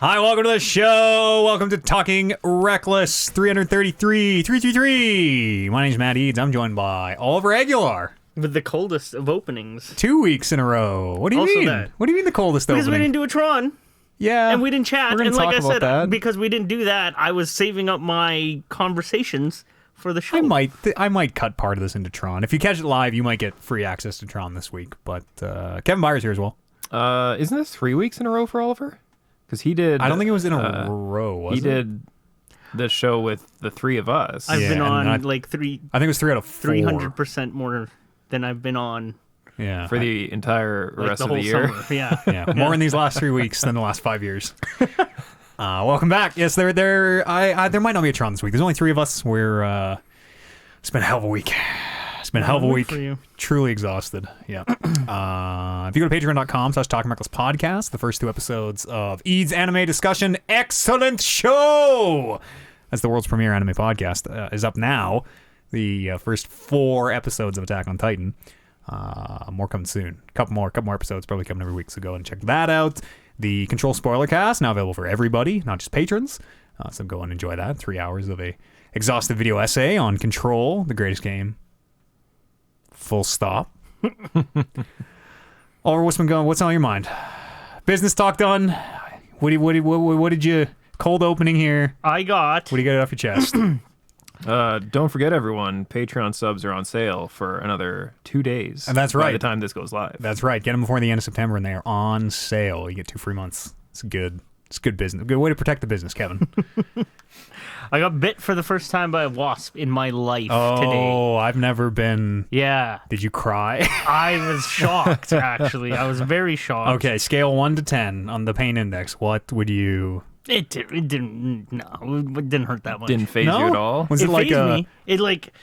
Hi, welcome to the show. Welcome to Talking Reckless 333. My name's Matt Eads. I'm joined by Oliver Aguilar. With the coldest of openings. 2 weeks in a row. What do you Also mean? that. What do you mean the coldest Because opening? we didn't do a Tron. Yeah. And we didn't chat. We're And gonna like I talk about said, that. because we didn't do that, I was saving up my conversations for the show. I might cut part of this into Tron. If you catch it live, you might get free access to Tron this week. But Kevin Byers here as well. Isn't this 3 weeks in a row for Oliver? Because he did. I don't think it was in a row, was it? He did the show with the three of us. I've been on I like three. I think it was 3 out of 4. 300% more than I've been on. Yeah. for the entire Like rest the of whole the year. summer. Yeah. Yeah, more in these last 3 weeks than the last 5 years. Welcome back. Yes, there might not be a Tron this week. There's only 3 of us. It's been a hell of a week. It's been a hell of a week. For you. Truly exhausted. Yeah. If you go to patreon.com/talkingrecklesspodcast, the first 2 episodes of Eads Anime Discussion, excellent show! That's the world's premier anime podcast. Is up now. The first 4 episodes of Attack on Titan. More coming soon. Couple more episodes probably coming every week, so go and check that out. The Control Spoiler Cast, now available for everybody, not just patrons. So go and enjoy that. 3 hours of a exhaustive video essay on Control, the greatest game. Full stop. Oliver, what's been going? What's on your mind? Business talk done. What did you? Cold opening here. I got. What do you get off your chest? Don't forget, everyone, Patreon subs are on sale for another 2 days. And that's by right. the time this goes live. That's right. Get them before the end of September, and they are on sale. You get 2 free months. It's good. It's good business. Good way to protect the business, Kevin. I got bit for the first time by a wasp in my life today. Oh, I've never been. Yeah. Did you cry? I was shocked, actually. I was very shocked. Okay, scale 1 to 10 on the pain index. What would you? It didn't hurt that much. Didn't phase No? you at all. Was it like fazed a? me. It like,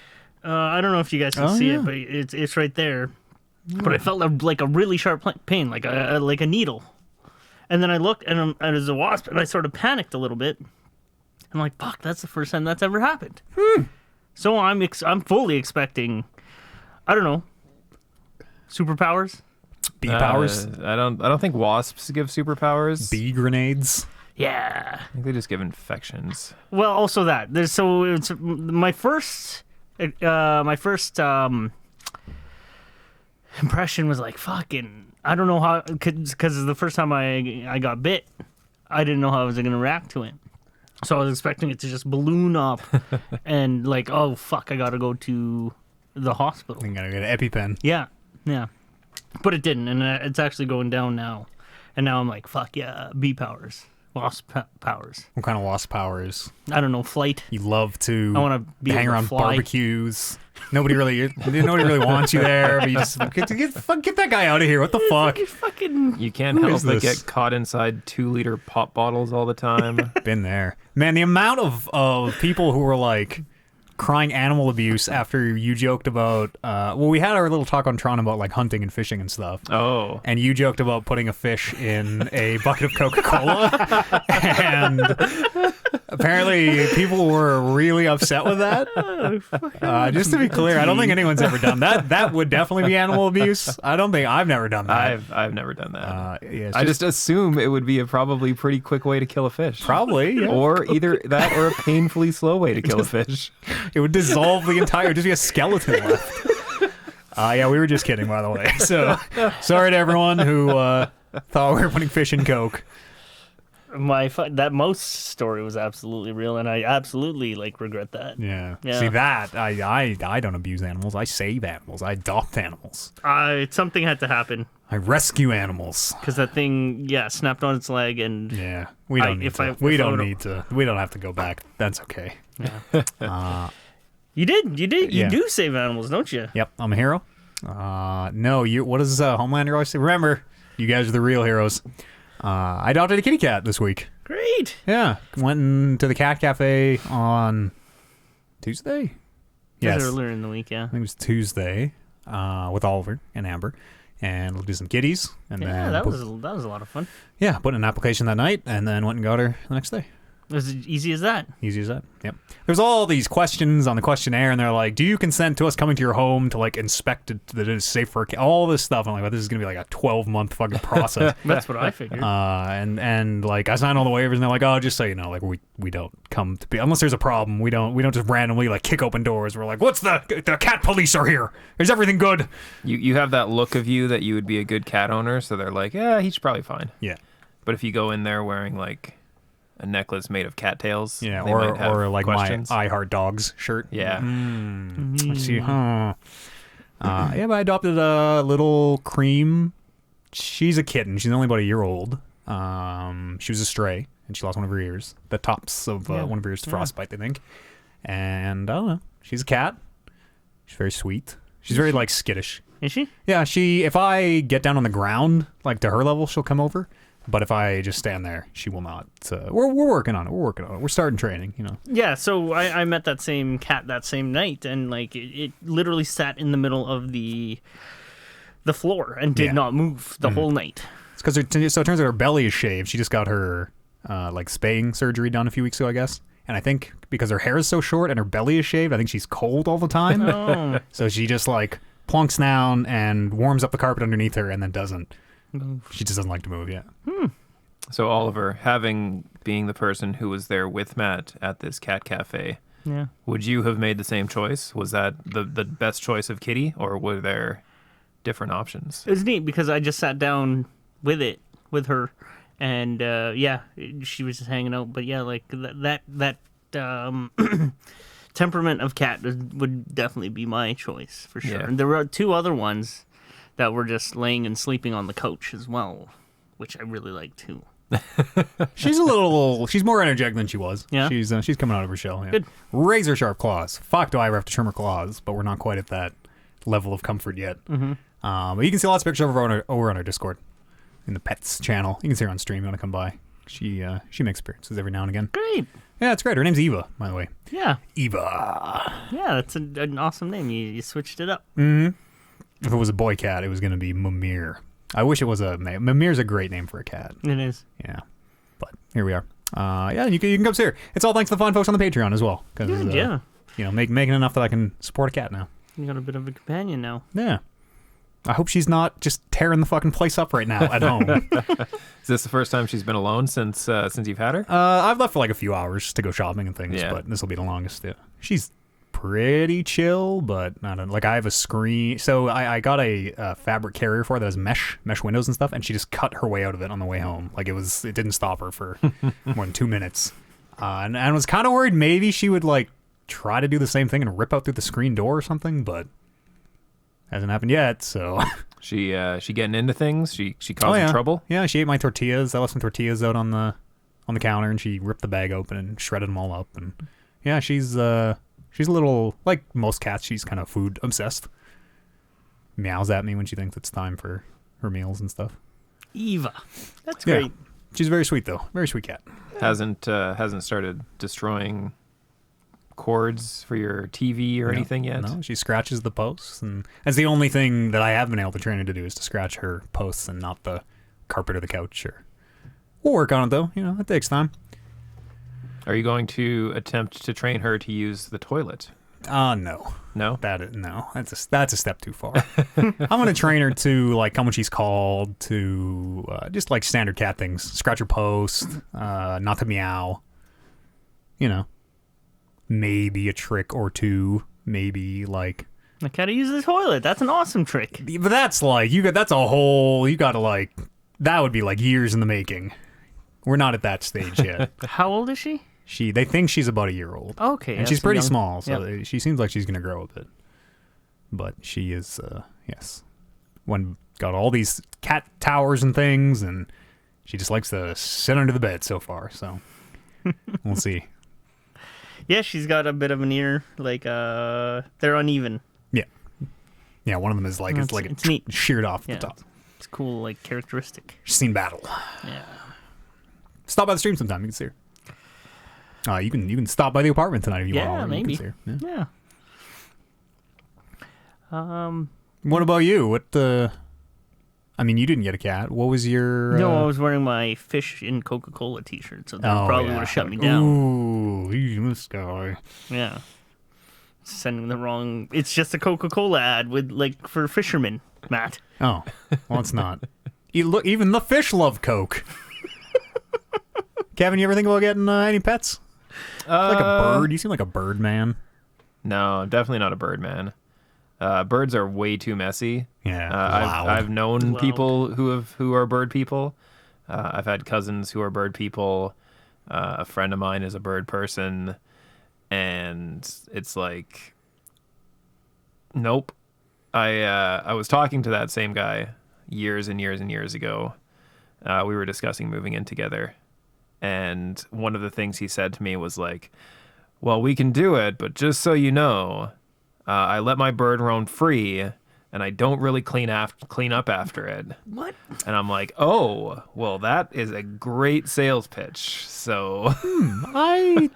I don't know if you guys can Oh, see yeah. it, but it's right there. But I felt like a really sharp pain, like a needle. And then I looked, and it was a wasp, and I sort of panicked a little bit. I'm like, fuck, that's the first time that's ever happened. So I'm fully expecting, I don't know, superpowers. Bee powers? I don't think wasps give superpowers. Bee grenades? Yeah. I think they just give infections. Well, also that. So it's my first impression was like, fucking, I don't know how, because the first time I got bit, I didn't know how I was going to react to it. So I was expecting it to just balloon up and like, oh, fuck, I got to go to the hospital. I'm gonna get an EpiPen. Yeah. But it didn't, and it's actually going down now. And now I'm like, fuck yeah, bee powers. Wasp powers. What kind of wasp powers? I don't know, flight. You love to I wanna be hang able to around fly. barbecues. Nobody really wants you there, but you just get that guy out of here. What the fuck? You fucking... You can't Who help is but this? get caught inside 2-liter pop bottles all the time. Been there, man. The amount of people who were like crying animal abuse after you joked about. We had our little talk on Tron about like hunting and fishing and stuff. Oh. And you joked about putting a fish in a bucket of Coca-Cola, and apparently people were really upset with that. Just to be clear, I don't think anyone's ever done that. That would definitely be animal abuse. I've never done that. I've never done that. Yeah, it's I just assume it would be a probably pretty quick way to kill a fish. probably, yeah. Or either that or a painfully slow way to kill a fish. It would dissolve the entire, just be a skeleton left. Yeah, we were just kidding, by the way. So, sorry to everyone who thought we were putting fish in Coke. That mouse story was absolutely real, and I absolutely like regret that. Yeah. Yeah. See that I don't abuse animals. I save animals. I adopt animals. Something had to happen I rescue animals. because that thing, snapped on its leg, and Yeah. We don't need to. We don't have to go back. That's okay. you Yeah. do save animals, don't you? Yep, I'm a hero. No, what does Homelander always say? Remember, you guys are the real heroes. I adopted a kitty cat this week. Great. Yeah, went to the cat cafe on Tuesday. Yes, Earlier in the week, yeah. I think it was Tuesday with Oliver and Amber, and we'll do some kitties. And Yeah, then that was a lot of fun. put in an application that night, and then went and got her the next day. As easy as that. Easy as that. Yep. There's all these questions on the questionnaire, and they're like, "Do you consent to us coming to your home to like inspect it that it is safe for a cat?" All this stuff. I'm like, well, this is gonna be like a 12-month fucking process. That's what I figured. And like I signed all the waivers, and they're like, "Oh, just so you know, like we don't come to be unless there's a problem. We don't just randomly like kick open doors. We're like, what's the cat police are here? Is everything good?" You have that look of you that you would be a good cat owner, so they're like, yeah, he's probably fine. Yeah. But if you go in there wearing like a necklace made of cattails, Yeah, they might have or like questions. my I Heart Dogs shirt. Yeah. I see, huh? Yeah, but I adopted a little cream. She's a kitten. She's only about a year old. She was a stray, and she lost one of her ears. The tops of one of her ears to frostbite, I think. And I don't know. She's a cat. She's very sweet. She's very like skittish. Is she? Yeah, if I get down on the ground, like to her level, she'll come over. But if I just stand there, she will not. We're working on it. We're starting training, you know. Yeah, so I met that same cat that same night, and like it literally sat in the middle of the floor and did not move the whole night. It's because so it turns out her belly is shaved. She just got her like spaying surgery done a few weeks ago, I guess. And I think because her hair is so short and her belly is shaved, I think she's cold all the time. Oh. So she just like plunks down and warms up the carpet underneath her, and then doesn't. She just doesn't like to move yet. So Oliver, being the person who was there with Matt at this cat cafe, Yeah. would you have made the same choice? Was that the best choice of Kitty, or were there different options? It was neat because I just sat down with her, and she was just hanging out. But yeah, like that temperament of cat would definitely be my choice for sure. Yeah. And there were two other ones that were just laying and sleeping on the couch as well, which I really like too. She's more energetic than she was. Yeah? She's coming out of her shell. Yeah. Good. Razor sharp claws. Fuck, do I ever have to trim her claws? But we're not quite at that level of comfort yet. Mm-hmm. But you can see lots of pictures of her over on our Discord, in the pets channel. You can see her on stream. You want to come by? She makes appearances every now and again. Great. Yeah, it's great. Her name's Eva, by the way. Yeah. Eva. Yeah, that's an awesome name. You switched it up. If it was a boy cat, it was going to be Mimir. I wish it was a male. Mimir's a great name for a cat. It is. Yeah. But here we are. Yeah, you can come see her. It's all thanks to the fine folks on the Patreon as well. Good, yeah. You know, making enough that I can support a cat now. You got a bit of a companion now. Yeah. I hope she's not just tearing the fucking place up right now at home. Is this the first time she's been alone since you've had her? I've left for like a few hours to go shopping and things, Yeah. but this will be the longest. Yeah. She's pretty chill, but not like I have a screen. So I got a fabric carrier for her that has mesh windows and stuff, and she just cut her way out of it on the way home. Like it didn't stop her for more than 2 minutes. And I was kind of worried maybe she would like try to do the same thing and rip out through the screen door or something, but hasn't happened yet. So She getting into things? She causing trouble? Yeah, she ate my tortillas. I left some tortillas out on the counter, and she ripped the bag open and shredded them all up. And yeah, she's a little, like most cats, she's kind of food obsessed. Meows at me when she thinks it's time for her meals and stuff. Eva. That's great. Yeah. She's very sweet though. Very sweet cat. Hasn't started destroying cords for your TV or anything yet? No, she scratches the posts, and that's the only thing that I have been able to train her to do is to scratch her posts and not the carpet or the couch. We'll work on it though. You know, it takes time. Are you going to attempt to train her to use the toilet? No. No? That's a step too far. I'm gonna train her to like come when she's called, to just like standard cat things. Scratch her post, not to meow. You know, maybe a trick or two. Maybe like I gotta use the toilet. That's an awesome trick. but that's like you gotta like that would be like years in the making. We're not at that stage yet. How old is she? They think she's about a year old. Okay. And she's that's pretty young. small, so Yep. she seems like she's going to grow a bit. But she is, yes. Got all these cat towers and things, and she just likes to sit under the bed so far, so we'll see. Yeah, she's got a bit of an ear, like they're uneven. Yeah. Yeah, one of them is like, It's neat. sheared off Yeah, the top. it's cool, like characteristic. She's seen battle. Yeah. Stop by the stream sometime, you can see her. You can stop by the apartment tonight if you want. Yeah, You maybe. can see her. Yeah. Yeah. What about you? What? I I mean, you didn't get a cat. What was your? No, I was wearing my Fish in Coca-Cola T-shirt, so they probably would have shut me down. Ooh, this guy. Yeah. Sending the wrong. It's just a Coca-Cola ad with like for fishermen, Matt. Oh, well, it's not. Even the fish love Coke. Kevin, you ever think about getting any pets? Like a bird? You seem like a bird man. No, definitely not a bird man. Birds are way too messy. Yeah, I've known Loud. people who are bird people. I've had cousins who are bird people. A friend of mine is a bird person, and it's like, nope. I was talking to that same guy years and years and years ago. We were discussing moving in together, and one of the things he said to me was like, "Well, we can do it, but just so you know, I let my bird roam free, and I don't really clean up after it." What? And I'm like, "Oh, well, that is a great sales pitch." So I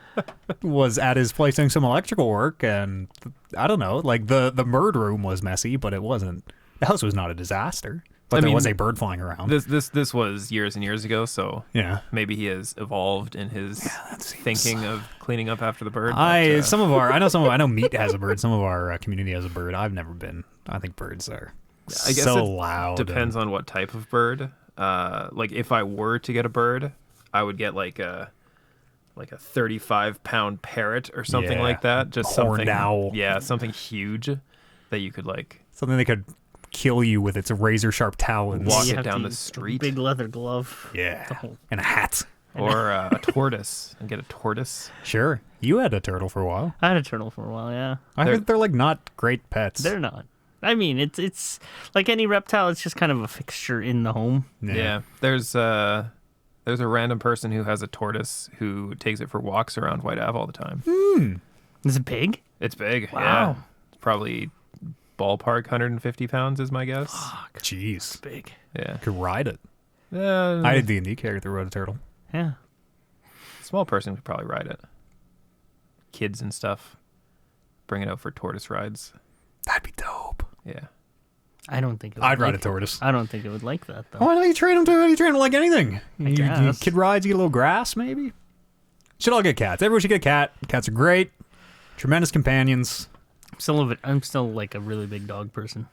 was at his place doing some electrical work, and I don't know, like the bird room was messy, but it wasn't. The house was not a disaster, but there was a bird flying around. this was years and years ago, so Yeah. maybe he has evolved in his thinking of cleaning up after the bird. I but, know Meat has a bird. Some of our community has a bird. I've never been. I think birds are I guess so it loud. depends on what type of bird. Like if I were to get a bird, I would get like a 35-pound parrot or something Yeah. like that. Just Horned something, owl. yeah, something huge that you could like Something that could kill you with its razor sharp talons. Walk You it have down to the use a street. Big leather glove. Yeah, The whole- and a hat. Or a tortoise and get a tortoise. Sure, you had a turtle for a while. I had a turtle for a while. Yeah, I heard they're like not great pets. they're not. I mean, it's like any reptile. It's just kind of a fixture in the home. Yeah. There's a random person who has a tortoise who takes it for walks around White Ave all the time. Is it big? It's big. Wow. Yeah. It's probably ballpark 150 pounds is my guess. Jeez, Big. Yeah. could ride it. Uh, I had D&D character rode a turtle. Yeah. small person could probably ride it. Kids and stuff. Bring it out for tortoise rides. That'd be dope. Yeah. I don't think it would I'd ride like a tortoise. I don't think it would like that though. Oh, I know you train them to. You train them like anything. You guess. kid rides, you get a little grass, maybe. Should all get cats. Everyone should get a cat. Cats are great, tremendous companions. I'm still like a really big dog person.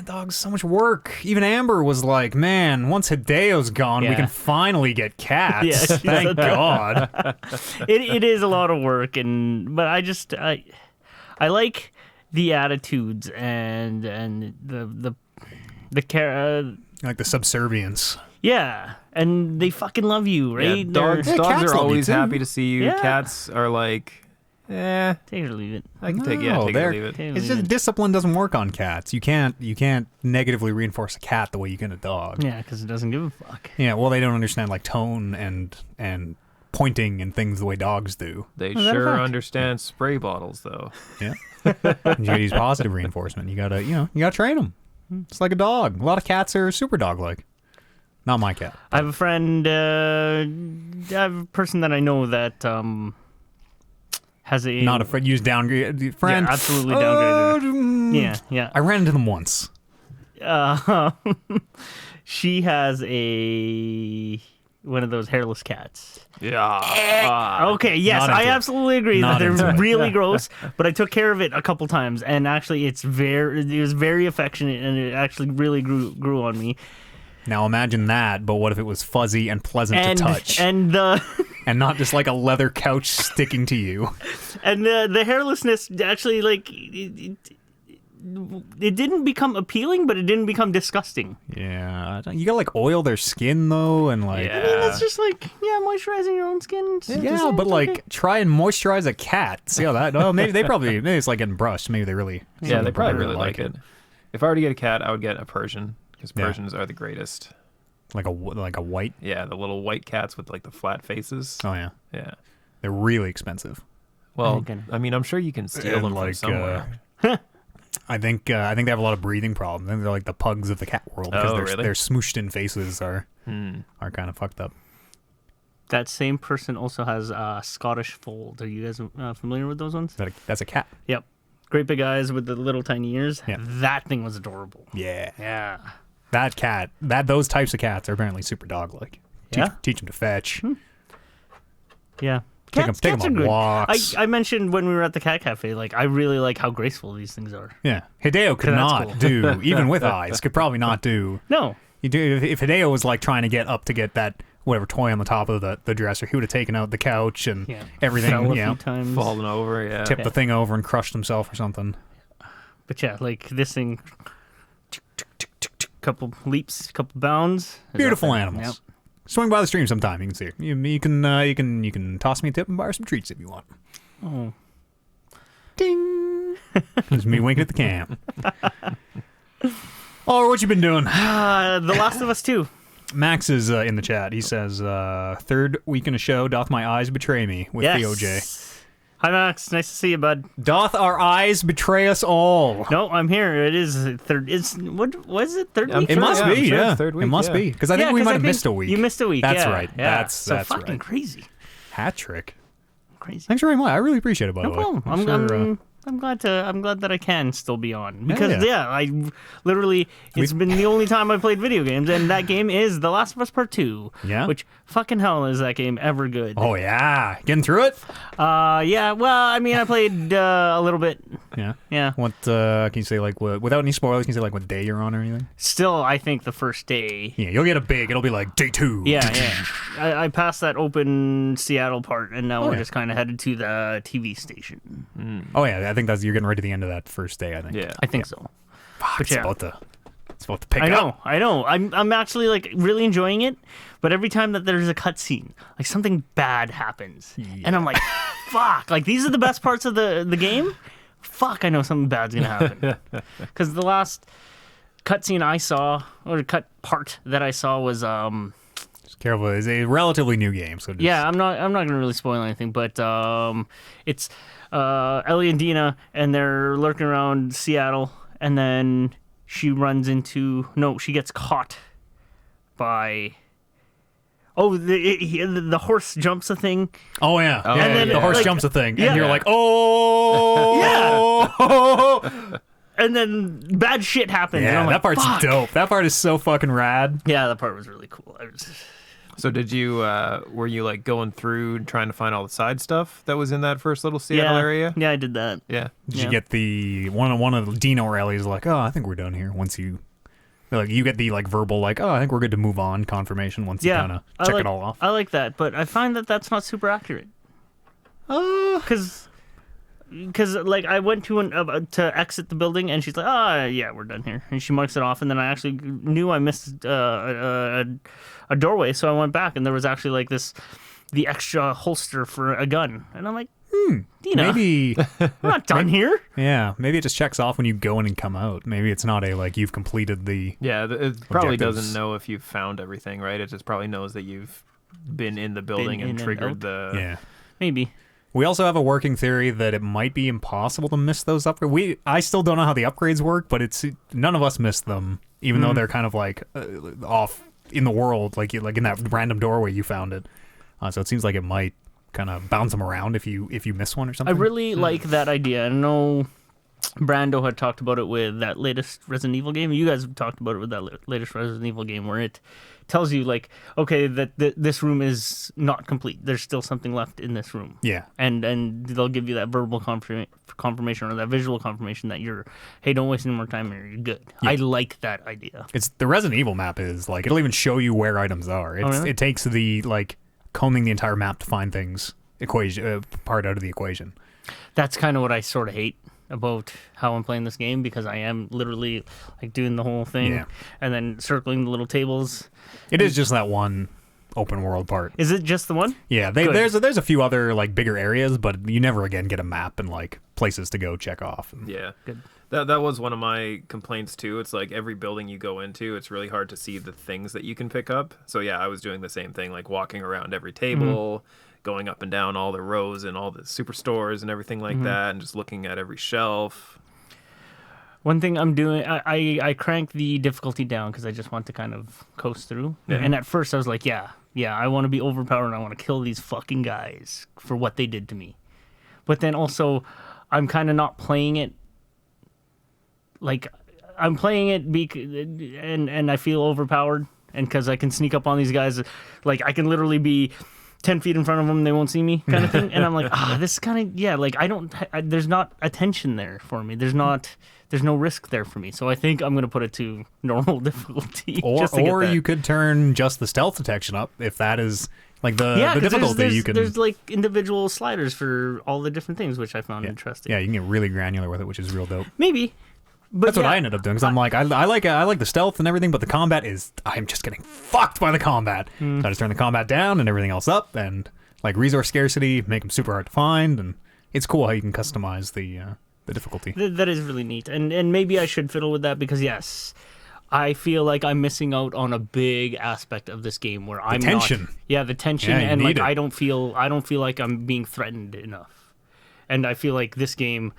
Dogs, so much work. Even Amber was like, "Man, once Hideo's gone, we Yeah. can finally get cats." Yeah, she Thank said that. God. It is a lot of work, but I like the attitudes and the care. Like the subservience. Yeah, and they fucking love you, right? Yeah, dogs, Yeah, dogs cats are love you always too. happy to see you. Yeah. Cats are like, Take it or leave it. I can take it No, or they're- leave it. Take it or It's leave just it. discipline doesn't work on cats. You can't negatively reinforce a cat the way you can a dog. Yeah, because it doesn't give a fuck. Yeah, well, they don't understand like tone and pointing and things the way dogs do. They that a sure fact? understand spray bottles, though. Yeah, and you gotta use positive reinforcement. You gotta train them. It's like a dog. A lot of cats are super dog-like. Not my cat. I have a friend, I have a person that I know that has a Not a friend. Use downgrade friend. Yeah, absolutely downgraded Yeah. Yeah. I ran into them once. She has one of those hairless cats. Yeah. Okay, yes, Not I into it. absolutely agree Not that into they're it. really gross, but I took care of it a couple times, and actually it was very affectionate, and it actually really grew on me. Now imagine that, but what if it was fuzzy and pleasant And to touch, and the and not just like a leather couch sticking to you? and the hairlessness actually like it didn't become appealing, but it didn't become disgusting. Yeah, you gotta like oil their skin though, and like Yeah. I mean, that's just like moisturizing your own skin. It's yeah, just- but it's like okay. try and moisturize a cat. See how that? Well, maybe it's like getting brushed. Maybe they really. Yeah, some they people probably really like it. If I were to get a cat, I would get a Persian because Yeah. Persians are the greatest. Like a white. Yeah, the little white cats with like the flat faces. Oh yeah, Yeah. they're really expensive. Well, Okay. I mean, I'm sure you can steal And, them from like, somewhere. I think they have a lot of breathing problems. I think they're like the pugs of the cat world because Oh, their really? their smooshed in faces are Hmm. kind of fucked up. That same person also has Scottish fold. Are you guys familiar with those ones? That's a cat. Yep. Great big eyes with the little tiny ears. Yeah. That thing was adorable. Yeah. Yeah. those types of cats are apparently super dog-like. Yeah? Teach them to fetch. Yeah. Take Cats 'em are on good. walks. I mentioned when we were at the cat cafe, like, I really like how graceful these things are. Yeah. Hideo could That's not cool. do, even with eyes, could probably not do. No. You do if Hideo was like trying to get up to get that whatever toy on the top of the dresser, he would have taken out the couch and Yeah. everything, Fell a you know, few times. Falling over, yeah. tipped the thing over and crushed himself or something. But yeah, like this thing, couple leaps, couple bounds. is Beautiful up there. animals. Yep. Swing by the stream sometime. You can see her. You can toss me a tip and buy her some treats if you want. Oh. Ding. It's me winking at the cam. Oh, what you been doing? The Last of Us 2. Max is in the chat. He says, third week in a show, doth my eyes betray me with Yes. the OJ. Hi, Max. Nice to see you, bud. Doth our eyes betray us all? No, I'm here. It is third. It's what was it? Third I'm week? It sure, must yeah, be, I'm sure yeah. it's third It week, must yeah. be. Because I think we 'cause might have missed a week. You missed a week. That's yeah, right. Yeah. That's fucking right. crazy. Hat trick. Crazy. Thanks very much. I really appreciate it, by No the way. problem. Sure, I'm glad that I can still be on because yeah. I literally it's been the only time I played video games, and that game is The Last of Us Part 2. Yeah? Which fucking hell is that game ever good? oh, yeah. Getting through it? Yeah. Well, I mean, I played a little bit. Yeah. Yeah. What, can you say, like, without any spoilers, can you say, like, what day you're on or anything? Still, I think the first day. Yeah, you'll get a big, it'll be like day 2. Yeah, yeah. I passed that open Seattle part, and now we're yeah. just kind of headed to the TV station. Oh, yeah, I think you're getting right to the end of that first day, I think. Yeah. I think so. Fuck, it's yeah. about to pick I up. know. I'm actually like really enjoying it, but every time that there's a cutscene, like something bad happens, and I'm like, fuck! Like these are the best parts of the game. Fuck! I know something bad's gonna happen. Because the last cutscene I saw, or cut part that I saw was Just careful. It's a relatively new game, so just... yeah. I'm not gonna really spoil anything, but it's Ellie and Dina, and they're lurking around Seattle, and then she she gets caught by the horse jumps a thing. Oh, yeah. Oh, yeah, and then, the horse like, jumps a thing, yeah. and you're like, oh! Yeah. And then bad shit happens. and Yeah, I'm that like, part's fuck. dope. That part is so fucking rad. Yeah, that part was really cool. So did you, were you like going through and trying to find all the side stuff that was in that first little Seattle area? Yeah, I did that. Yeah. Did you get the one of the Dino or Ellie's like, oh, I think we're done here. Once you, like, you get the like verbal like, oh, I think we're good to move on confirmation once you kind of check it all off. I like that, but I find that that's not super accurate. Because like I went to exit the building, and she's like, yeah, we're done here, and she marks it off, and then I actually knew I missed a doorway, so I went back, and there was actually like the extra holster for a gun, and I'm like, Dina, Maybe, we're not done here. yeah, maybe it just checks off when you go in and come out. Maybe it's not a like you've completed the. Yeah, it probably Objectives. doesn't know if you've found everything, right? It just probably knows that you've been in the building in and and triggered out. the... Yeah. Maybe. We also have a working theory that it might be impossible to miss those upgrades. I still don't know how the upgrades work, but none of us missed them, even though they're kind of like off in the world, like in that random doorway you found it. So it seems like it might kind of bounce them around if you miss one or I something. really like that idea. I know Brando had talked about it with that latest Resident Evil game. You guys have talked about it with that latest Resident Evil game, where it tells you like, okay, that this room is not complete. There's still something left in this room. Yeah. And they'll give you that verbal confirmation or that visual confirmation that hey, don't waste any more time here. You're good. Yeah. I like that idea. It's the Resident Evil map is like it'll even show you where items are. Really? It takes the like combing the entire map to find things part out of the equation. That's kind of what I sort of hate about how I'm playing this game, because I am literally like doing the whole thing Yeah. and then circling the little tables. It is just that one open world part. Is it just the one? Yeah, Good. there's a few other like bigger areas, but you never again get a map and like places to go check off. Yeah. Good. That was one of my complaints too. It's like every building you go into, it's really hard to see the things that you can pick up. So yeah, I was doing the same thing, like walking around every table, going up and down all the rows and all the superstores and everything like that, and just looking at every shelf. One thing I'm doing, I crank the difficulty down because I just want to kind of coast through. Yeah. And at first I was like, yeah, I want to be overpowered and I want to kill these fucking guys for what they did to me. But then also, I'm kind of not playing it like I'm playing it and I feel overpowered, and because I can sneak up on these guys, like I can literally be 10 feet in front of them, they won't see me, kind of thing. And I'm like, this is kind of like there's not attention there for me. There's no risk there for me. So I think I'm gonna put it to normal difficulty. Or you could turn just the stealth detection up if that is like the 'cause difficulty. You can there's like individual sliders for all the different things, which I found interesting. Yeah, you can get really granular with it, which is real dope. Maybe. But That's what I ended up doing because I'm like, I like the stealth and everything, but the combat I'm just getting fucked by the combat. So I just turn the combat down and everything else up, and like resource scarcity, make them super hard to find, and it's cool how you can customize the difficulty. That is really neat, and maybe I should fiddle with that because yes, I feel like I'm missing out on a big aspect of this game where I'm tension. The tension, Yeah, you and need like it. I don't feel like I'm being threatened enough, and I feel like this game,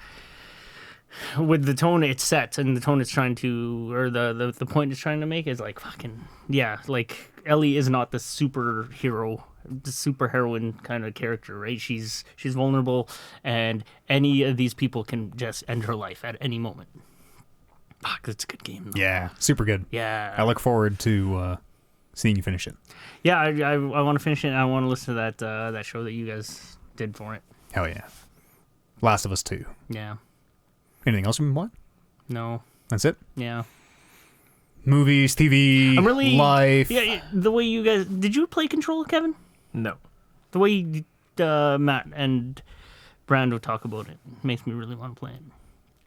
with the tone it's set and the tone it's trying to, or the point it's trying to make is like fucking like Ellie is not the superhero, the superheroine kind of character, right? She's vulnerable, and any of these people can just end her life at any moment. Fuck, it's a good game, though. Yeah, super good. Yeah. I look forward to seeing you finish it. Yeah, I want to finish it, and I want to listen to that show that you guys did for it. Hell yeah. Last of Us 2. Yeah. Anything else you've been playing? No. That's it? Yeah. Movies, TV, I'm really life. Yeah, the way you guys did you play Control, Kevin? No. The way Matt and Brando talk about it makes me really want to play it.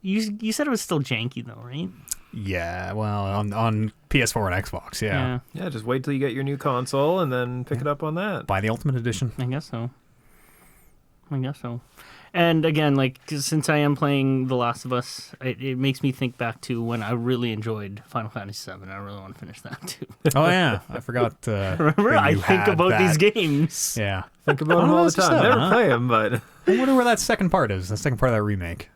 You said it was still janky though, right? Yeah, well, on PS4 and Xbox, yeah. Yeah, just wait till you get your new console and then pick it up on that. Buy the Ultimate Edition. I guess so. And again, like, 'cause since I am playing The Last of Us, it makes me think back to when I really enjoyed Final Fantasy VII. I really want to finish that too. Oh, yeah. I forgot. Remember, that I you think had about that. these games. Yeah. Think about them all the time. Never play them, but I wonder where that second part is. The second part of that remake.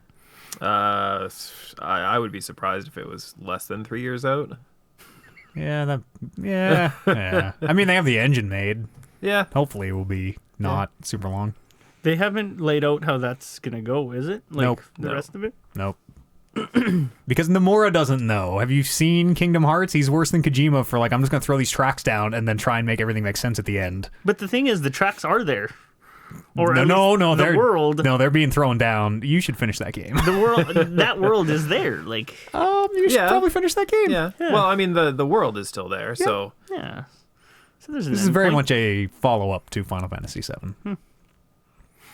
I would be surprised if it was less than 3 years out. Yeah, yeah. I mean, they have the engine made. Yeah. Hopefully, it will be not super long. They haven't laid out how that's gonna go, is it? Like, Nope. The rest of it? Nope. Because Nomura doesn't know. Have you seen Kingdom Hearts? He's worse than Kojima for like, I'm just going to throw these tracks down and then try and make everything make sense at the end. But the thing is, the tracks are there. Or No, the world. No, they're being thrown down. You should finish that game. The world, that world is there. Like, You should probably finish that game. Yeah. Well, I mean, the world is still there, so yeah. So there's This is very much a follow-up to Final Fantasy VII.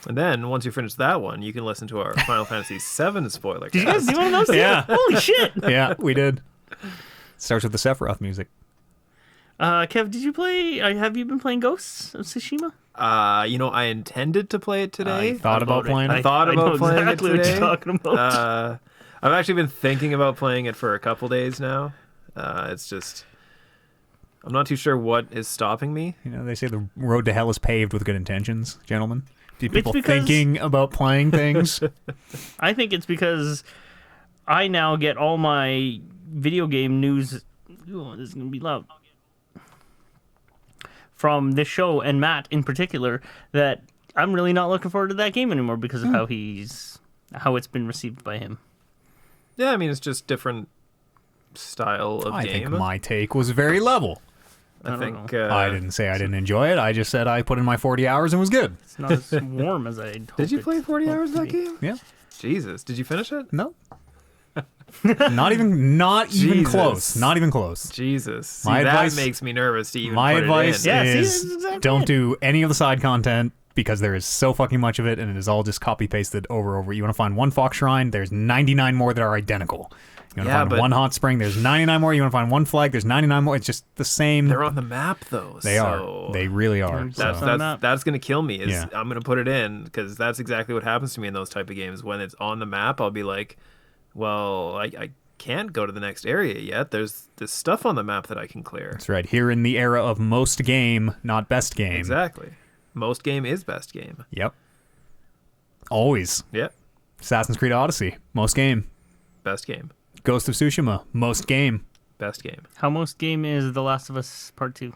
And then once you finish that one, you can listen to our Final Fantasy VII spoiler. Did you guys do one of those? Yeah. Holy shit. Yeah, we did. Starts with the Sephiroth music. Kev, did you play? Have you been playing Ghosts of Tsushima? I intended to play it today. Thought about playing it? I thought I about know playing exactly it today. what you're talking about. I've actually been thinking about playing it for a couple days now. It's just I'm not too sure what is stopping me. You know, they say the road to hell is paved with good intentions, gentlemen. People because- thinking about playing things. I think it's because I now get all my video game news. Oh, this is gonna be loud. From this show and Matt in particular, that I'm really not looking forward to that game anymore because of how it's been received by him. Yeah, I mean it's just different style of I game. think my take was very level. I don't think I didn't say I didn't enjoy it. I just said I put in my 40 hours and was good. It's not as warm as I'd hoped. Did you play 40 hoped hours to that be. game? Yeah. Jesus, did you finish it? No. not even Jesus. close. Not even close. Jesus. See, My advice- that makes me nervous to even My put advice it in. Yeah, see, is that's exactly don't it. do any of the side content because there is so fucking much of it and it is all just copy pasted over. You want to find one fox shrine, there's 99 more that are identical. You want to Yeah, find but- one hot spring, there's 99 more. You want to find one flag, there's 99 more. It's just the same. They're on the map though. They so are. They really are. That's- So. on the map. That's gonna kill me. Yeah. I'm gonna put it in because that's exactly what happens to me in those type of games. When it's on the map, I'll be like, well, I can't go to the next area yet. There's this stuff on the map that I can clear. That's right. Here in the era of most game, not best game. Exactly. Most game is best game. Yep. Always. Yep. Assassin's Creed Odyssey, most game. Best game. Ghost of Tsushima, most game. Best game. How most game is The Last of Us Part 2?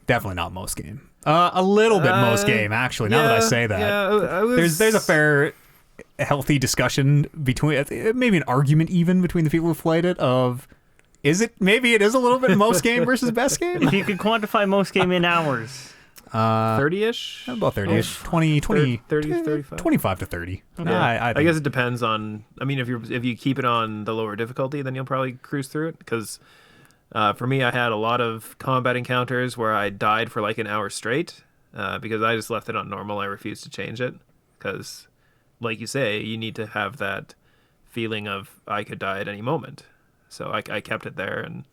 Definitely not most game. A little bit most game, actually, now that I say that. Yeah, I was, There's a fair healthy discussion between, maybe an argument even between the people who played it of, maybe it is a little bit most game versus best game? If you could quantify most game in hours. 30-ish? About 30-ish. 20, 30, 35. 25 to 30. Yeah. I guess it depends on. I mean, if you keep it on the lower difficulty, then you'll probably cruise through it. Because for me, I had a lot of combat encounters where I died for like an hour straight because I just left it on normal. I refused to change it because, like you say, you need to have that feeling of I could die at any moment. So I kept it there and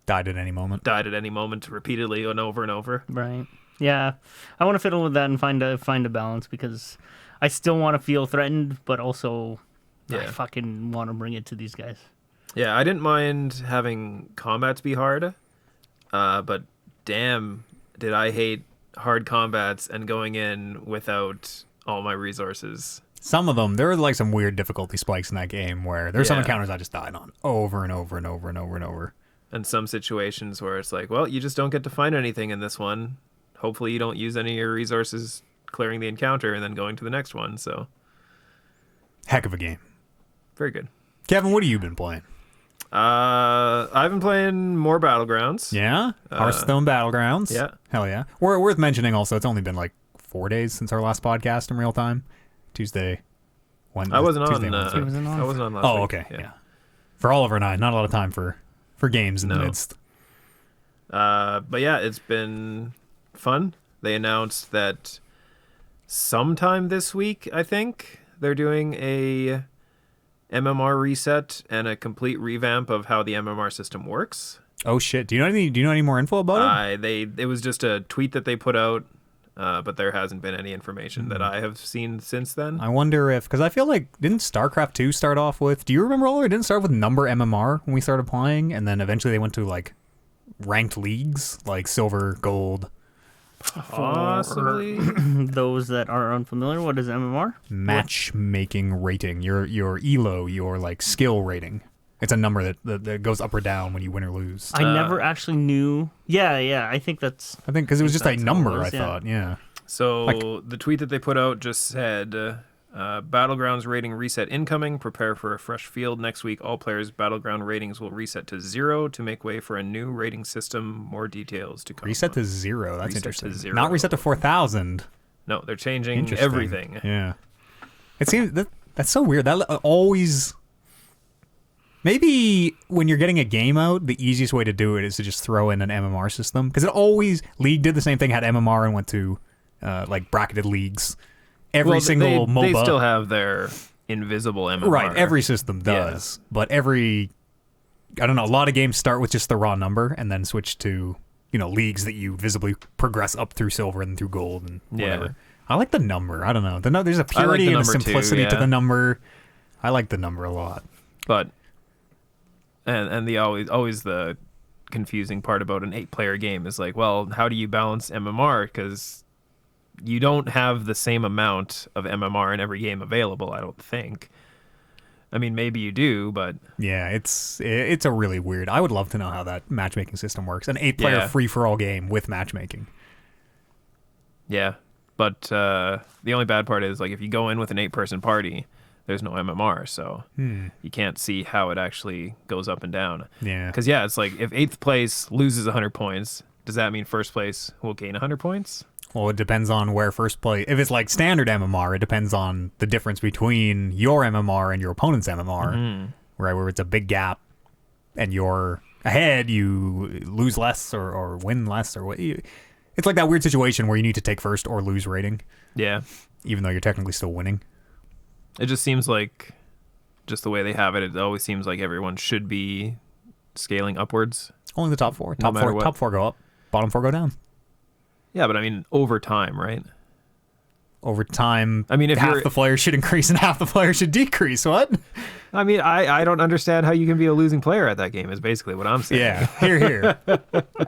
died at any moment repeatedly and over and over. Right. Yeah, I want to fiddle with that and find a balance because I still want to feel threatened, but also I fucking want to bring it to these guys. Yeah, I didn't mind having combats be hard, but damn, did I hate hard combats and going in without all my resources. Some of them, there were like some weird difficulty spikes in that game where there's some encounters I just died on over and over and over and over and over. And some situations where it's like, well, you just don't get to find anything in this one. Hopefully you don't use any of your resources clearing the encounter and then going to the next one. So, heck of a game. Very good. Kevin, what have you been playing? I've been playing more Battlegrounds. Yeah? Hearthstone Battlegrounds. Yeah. Hell yeah. Worth mentioning also, it's only been like 4 days since our last podcast in real time. Tuesday. I wasn't on. He wasn't on. I wasn't on last week. week. Okay. Yeah. For Oliver and I, not a lot of time for games in the midst. But yeah, it's been fun. They announced that sometime this week, I think, they're doing a MMR reset and a complete revamp of how the MMR system works. Oh shit! Do you know any more info about it? It was just a tweet that they put out, but there hasn't been any information that I have seen since then. I wonder if, because I feel like, didn't StarCraft 2 start off with? Do you remember, Oliver? It didn't start with number MMR when we started playing, and then eventually they went to like ranked leagues, like silver, gold. Possibly. Those that are unfamiliar, what is MMR? Matchmaking rating. Your ELO, your like skill rating. It's a number that goes up or down when you win or lose. I never actually knew. Yeah. I think because it was just a number. I thought. Yeah. So the tweet that they put out just said, "Battlegrounds rating reset incoming. Prepare for a fresh field next week. All players' battleground ratings will reset to 0 to make way for a new rating system. More details to come." Reset to 0. That's reset interesting. To 0. Not reset to 4,000. No, they're changing everything. Yeah. It seems that's so weird. That always. Maybe when you're getting a game out, the easiest way to do it is to just throw in an MMR system. Because League did the same thing, had MMR and went to like bracketed leagues. Every single MOBA. They still have their invisible MMR. Right, every system does. Yeah. But I don't know, a lot of games start with just the raw number and then switch to, leagues that you visibly progress up through silver and through gold and whatever. Yeah. I like the number. I don't know. There's a purity and a simplicity to the number. I like the number a lot. But... And the always the confusing part about an 8-player game is like, well, how do you balance MMR? Because you don't have the same amount of MMR in every game available, I don't think. I mean, maybe you do, but... Yeah, it's a really weird... I would love to know how that matchmaking system works. An 8-player free-for-all game with matchmaking. Yeah, but the only bad part is, like, if you go in with an 8-person party... There's no MMR, so you can't see how it actually goes up and down. Yeah. Because, it's like, if 8th place loses 100 points, does that mean first place will gain 100 points? Well, it depends on where first place... If it's like standard MMR, it depends on the difference between your MMR and your opponent's MMR, right? Where it's a big gap and you're ahead, you lose less or win less. It's like that weird situation where you need to take first or lose rating. Yeah. Even though you're technically still winning. It just seems like, just the way they have it, it always seems like everyone should be scaling upwards. Only the top 4. Top 4 go up. Bottom 4 go down. Yeah, but I mean, over time, right? Over time, I mean, if half the players should increase and half the players should decrease. What? I mean, I don't understand how you can be a losing player at that game, is basically what I'm saying. Yeah, here.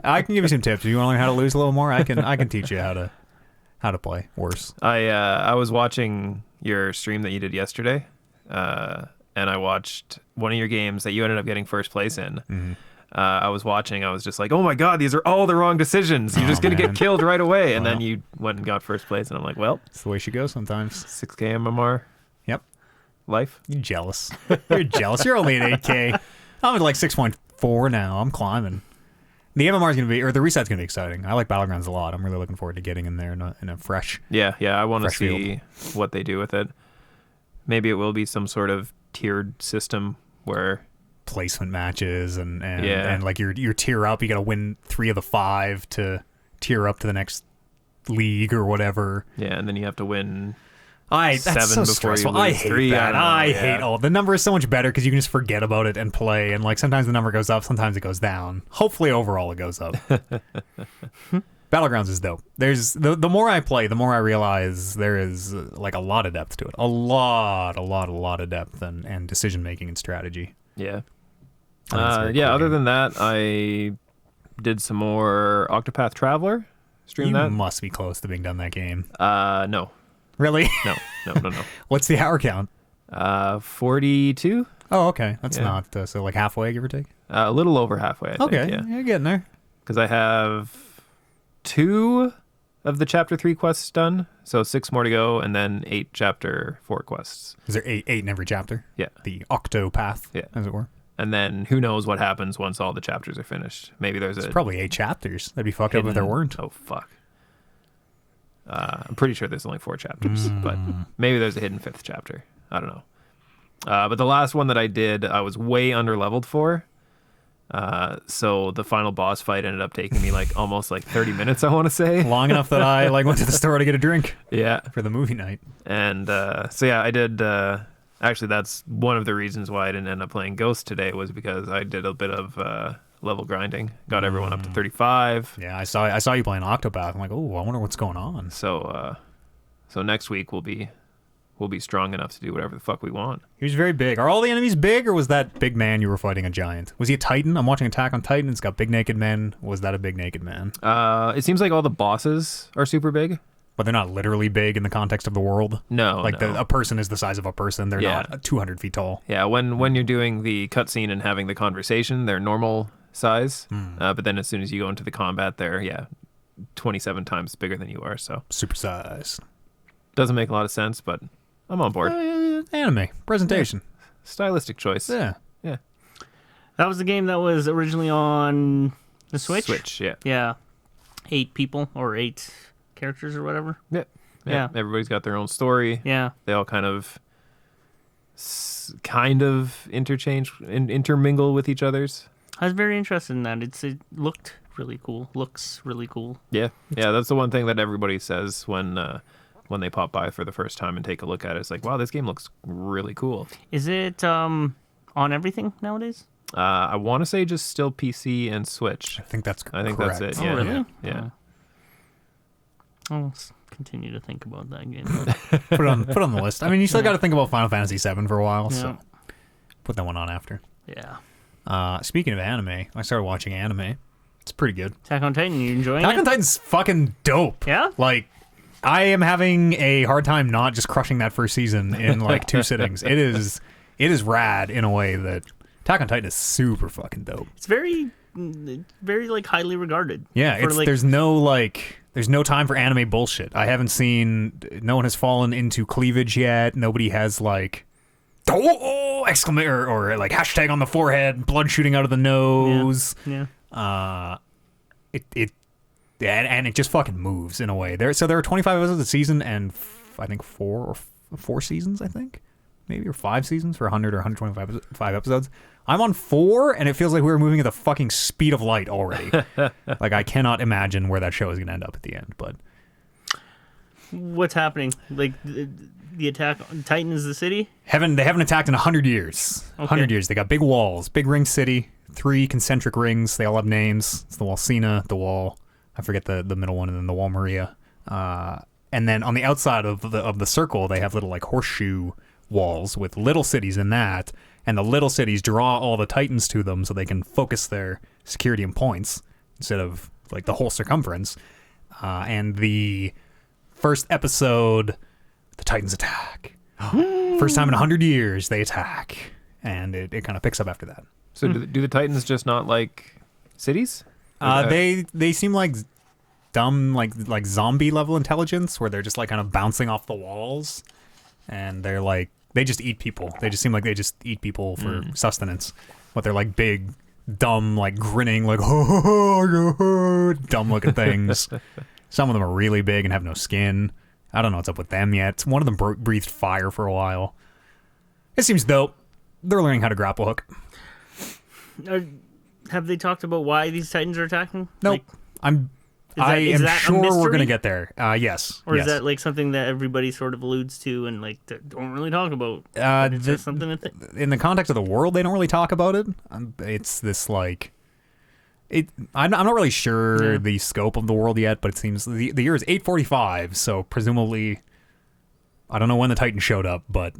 I can give you some tips. If you want to learn how to lose a little more, I can teach you how to play worse. I was watching your stream that you did yesterday, and I watched one of your games that you ended up getting first place in. Mm-hmm. I was just like, oh my god, these are all the wrong decisions. You're just gonna get killed right away. And then you went and got first place, and I'm like, well, it's the way she goes sometimes. 6K MMR. Yep. life. You're jealous. You're jealous. You're only at 8K. I'm at like 6.4 now. I'm climbing. The MMR is going to be, or the reset's going to be exciting. I like Battlegrounds a lot. I'm really looking forward to getting in there in a fresh. Yeah. I want to Fresh see what they do with it. Maybe it will be some sort of tiered system where placement matches and like your tier up. You got to win 3 of the 5 to tier up to the next league or whatever. Yeah, and then you have to win. That's 7 so before stressful. you lose I hate 3. that. I know, hate all. The number is so much better because you can just forget about it and play. And like sometimes the number goes up, sometimes it goes down. Hopefully overall it goes up. Battlegrounds is dope. There's the more I play, the more I realize there is like a lot of depth to it. A lot of depth and decision making and strategy. Yeah. I think it's a very cool Other game. than that, I did some more Octopath Traveler. Stream You that. must be close to being done that game. No. Really? No. What's the hour count? 42. Oh, okay. That's Yeah. not so like halfway, give or take. A little over halfway. I think, Okay, yeah. you're getting there. Because I have 2 of the chapter 3 quests done, so 6 more to go, and then 8 chapter 4 quests. Is there eight in every chapter? Yeah. The Octopath, Yeah. as it were. And then who knows what happens once all the chapters are finished. Maybe there's It's a probably 8 chapters. That'd be fucked up if there hidden- weren't. Oh, fuck. I'm pretty sure there's only 4 chapters, but maybe there's a hidden 5th chapter. I don't know. But the last one that I did, I was way under leveled for. So the final boss fight ended up taking me like almost like 30 minutes, I want to say. Long enough that I like went to the store to get a drink Yeah. for the movie night. And so yeah, I did. Actually, that's one of the reasons why I didn't end up playing Ghost today, was because I did a bit of level grinding, got everyone up to 35. Yeah, I saw you playing Octopath. I'm like, oh, I wonder what's going on. So next week we'll be strong enough to do whatever the fuck we want. He was very big. Are all the enemies big, or was that big man you were fighting a giant? Was he a Titan? I'm watching Attack on Titan. It's got big naked men. Was that a big naked man? It seems like all the bosses are super big. But they're not literally big in the context of the world. No, Like no. a person is the size of a person. They're Yeah. not 200 feet tall. Yeah, when you're doing the cutscene and having the conversation, they're normal size. But then as soon as you go into the combat, they're 27 times bigger than you are. So Super sized. doesn't make a lot of sense, but I'm on board. Anime. Presentation. Stylistic choice. Yeah. Yeah. That was the game that was originally on the Switch. Switch. Yeah. Yeah, 8 people or 8 characters or whatever. Yeah. Yeah. Everybody's got their own story. Yeah, They all kind of intermingle with each other's. I was very interested in that. It looked really cool. Looks really cool. Yeah. That's the one thing that everybody says when they pop by for the first time and take a look at it. It's like, wow, this game looks really cool. Is it on everything nowadays? I want to say just still PC and Switch. I think that's I think correct. that's it. Oh, Yeah, really? Yeah. I'll continue to think about that game. Put it on the list. I mean, you still got to think about Final Fantasy VII for a while, so Yeah. put that one on after. Yeah. Speaking of anime, I started watching anime. It's pretty good. Attack on Titan, you enjoying Attack on it? Titan's fucking dope. Yeah? Like, I am having a hard time not just crushing that first season in like 2 sittings. It is rad in a way that Attack on Titan is super fucking dope. It's very like highly regarded. Yeah, For, it's like, there's no time for anime bullshit. I haven't seen, no one has fallen into cleavage yet. Nobody has like exclamation or like hashtag on the forehead, blood shooting out of the nose. Yeah. And it just fucking moves in a way. There are 25 episodes a season, and I think 4 seasons, I think, maybe, or 5 seasons for 100 or 125 episodes. I'm on 4, and it feels like we were moving at the fucking speed of light already. Like, I cannot imagine where that show is going to end up at the end. But What's happening? Like the Attack on Titan is the city? they haven't attacked in 100 years. 100 Okay. years. They got big walls, big ring city, 3 concentric rings. They all have names. It's the Walsina, the Wall. I forget the middle one, and then the Wall Maria. And then on the outside of the circle, they have little like horseshoe walls with little cities in that, and the little cities draw all the Titans to them so they can focus their security and points instead of like the whole circumference. And the first episode, the Titans attack. First time in 100 years they attack, and it kind of picks up after that. So do the Titans just not like cities? They seem like dumb, like zombie level intelligence, where they're just like kind of bouncing off the walls, and they're like They just eat people. They just seem like they just eat people for sustenance. But they're like big, dumb, like grinning, like dumb looking things. Some of them are really big and have no skin. I don't know what's up with them yet. One of them breathed fire for a while. It seems dope. They're learning how to grapple hook. Have they talked about why these Titans are attacking? Nope. I am sure we're gonna get there. Yes. Or yes. is that like something that everybody sort of alludes to and like don't really talk about? Is there something in the context of the world, they don't really talk about it. It's this like, I'm not really sure the scope of the world yet, but it seems the year is 845, so presumably, I don't know when the Titans showed up, but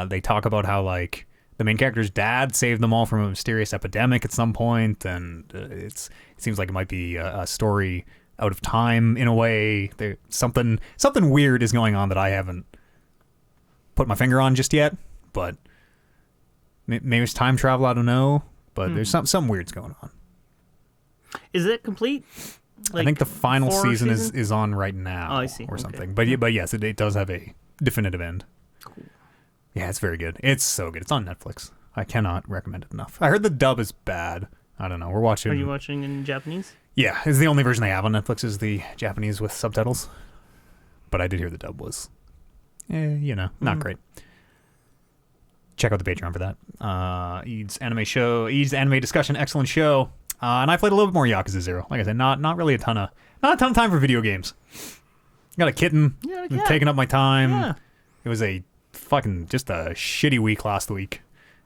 they talk about how like the main character's dad saved them all from a mysterious epidemic at some point, and it seems like it might be a story out of time in a way. Something weird is going on that I haven't put my finger on just yet, but maybe it's time travel. I don't know, but there's some weird's going on. Is it complete? Like, I think the final season is on right now. Oh, I see. Or Okay. something. But yes, it does have a definitive end. Cool. Yeah, it's very good. It's so good. It's on Netflix. I cannot recommend it enough. I heard the dub is bad. I don't know. We're watching. Are you watching in Japanese? Yeah, it's the only version they have on Netflix is the Japanese with subtitles. But I did hear the dub was, not great. Check out the Patreon for that. Eid's anime show, Eid's anime discussion, excellent show. And I played a little bit more Yakuza 0. Like I said, not really a ton of time for video games. Got a kitten, taking up my time. Yeah. It was just a shitty week last week,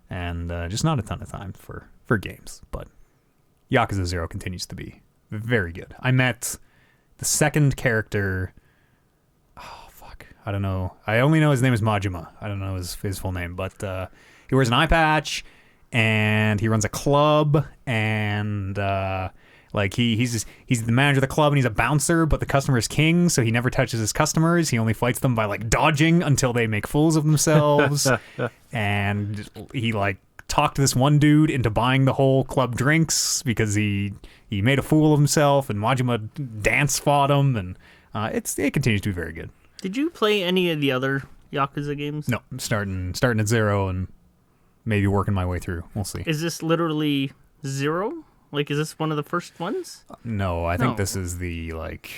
and just not a ton of time for games. But Yakuza 0 continues to be very good. I met the second character. Oh fuck, I don't know. I only know his name is Majima. I don't know his full name, but he wears an eye patch, and he runs a club, and like he's the manager of the club, and he's a bouncer, but the customer is king, so he never touches his customers. He only fights them by like dodging until they make fools of themselves. And he like talked this one dude into buying the whole club drinks because he made a fool of himself, and Majima dance fought him, and it continues to be very good. Did you play any of the other Yakuza games? No, I'm starting at 0 and maybe working my way through. We'll see. Is this literally 0? Like, is this one of the first ones? No, I think this is the, like,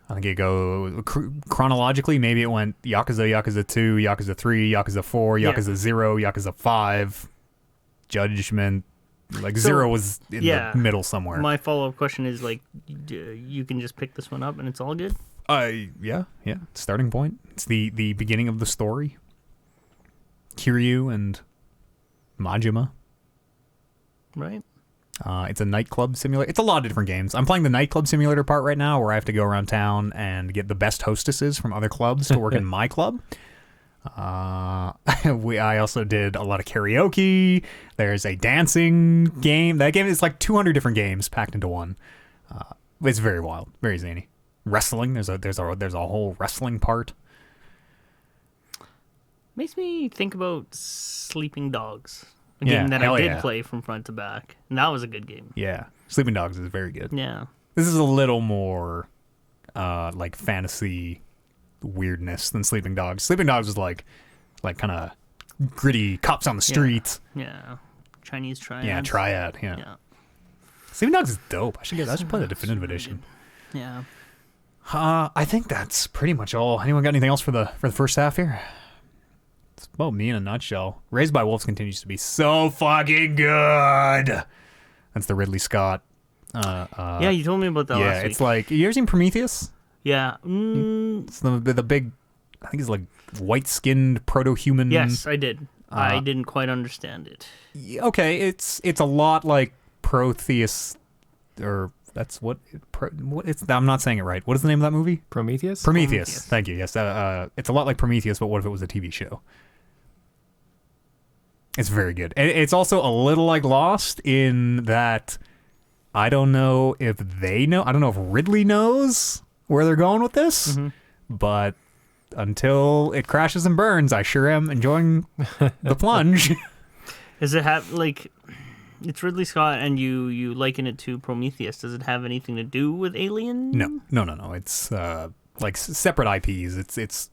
I think it go chronologically. Maybe it went Yakuza, Yakuza 2, Yakuza 3, Yakuza 4, Yakuza 0, Yakuza 5, Judgment. Like, 0 was in the middle somewhere. My follow-up question is, like, you can just pick this one up and it's all good? Yeah. Starting point. It's the beginning of the story. Kiryu and Majima. Right. It's a nightclub simulator. It's a lot of different games. I'm playing the nightclub simulator part right now, where I have to go around town and get the best hostesses from other clubs to work in my club. I also did a lot of karaoke. There's a dancing game. That game is like 200 different games packed into one. It's very wild, very zany. Wrestling. There's a whole wrestling part. Makes me think about Sleeping Dogs. A game that I did play from front to back. And that was a good game. Yeah. Sleeping Dogs is very good. Yeah. This is a little more like fantasy weirdness than Sleeping Dogs. Sleeping Dogs was like kind of gritty cops on the street. Yeah. Chinese triad. Yeah, triad. Yeah. Sleeping Dogs is dope. I should play the definitive edition. Yeah. I think that's pretty much all. Anyone got anything else for the first half here? It's about me in a nutshell. Raised by Wolves continues to be so fucking good. That's the Ridley Scott. Yeah, you told me about that last week. Yeah, it's like, you ever seen Prometheus? Yeah. It's the big, I think it's like white-skinned proto-human. Yes, I did. I didn't quite understand it. Okay, it's a lot like Protheus, or that's what it's. I'm not saying it right. What is the name of that movie? Prometheus? Prometheus. Thank you. Yes, it's a lot like Prometheus, but what if it was a TV show? It's very good. It's also a little like Lost in that I don't know if they know. I don't know if Ridley knows where they're going with this, but until it crashes and burns, I sure am enjoying the plunge. Does it have, like, it's Ridley Scott and you liken it to Prometheus. Does it have anything to do with Alien? No. It's like separate IPs. It's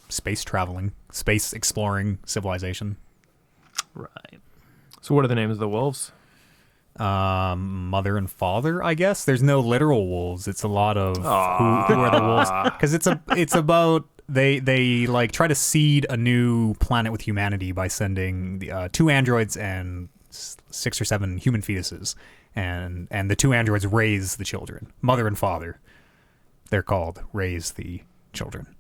space traveling, space exploring civilization. Right. So what are the names of the wolves? Mother and father, I guess. There's no literal wolves. It's a lot of who are the wolves, because it's about they like try to seed a new planet with humanity by sending 2 androids and 6 or 7 human fetuses, and the 2 androids raise the children. Mother and father, they're called, raise the children.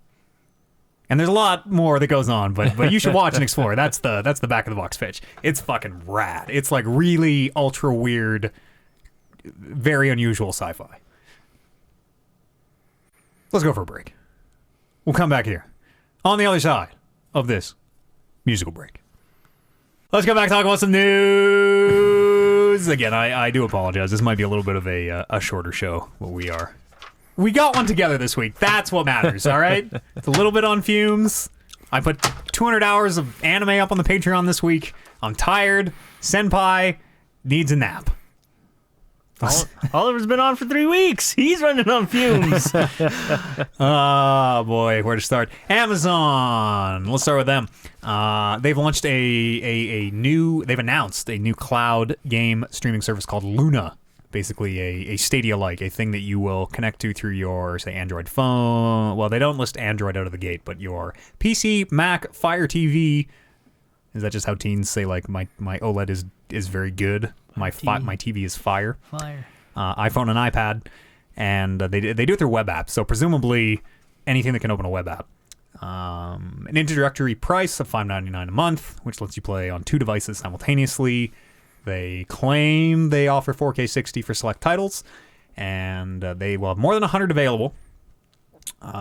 And there's a lot more that goes on, but you should watch and explore. That's the back of the box pitch. It's fucking rad. It's like really ultra weird, very unusual sci-fi. Let's go for a break. We'll come back here on the other side of this musical break. Let's go back and talk about some news. Again, I do apologize. This might be a little bit of a shorter show, but we got one together this week. That's what matters, all right? It's a little bit on fumes. I put 200 hours of anime up on the Patreon this week. I'm tired. Senpai needs a nap. Oliver's been on for 3 weeks. He's running on fumes. Oh, boy. Where to start? Amazon. Let's start with them. They've launched they've announced a new cloud game streaming service called Luna. Basically a Stadia-like, a thing that you will connect to through your, say, Android phone. Well, they don't list Android out of the gate, but your PC, Mac, Fire TV. Is that just how teens say, like, my OLED is very good? My TV is fire. Fire. iPhone and iPad. And they do it through web apps. So presumably anything that can open a web app. An introductory price of $5.99 a month, which lets you play on 2 devices simultaneously. They claim they offer 4K 60 for select titles, and they will have more than 100 available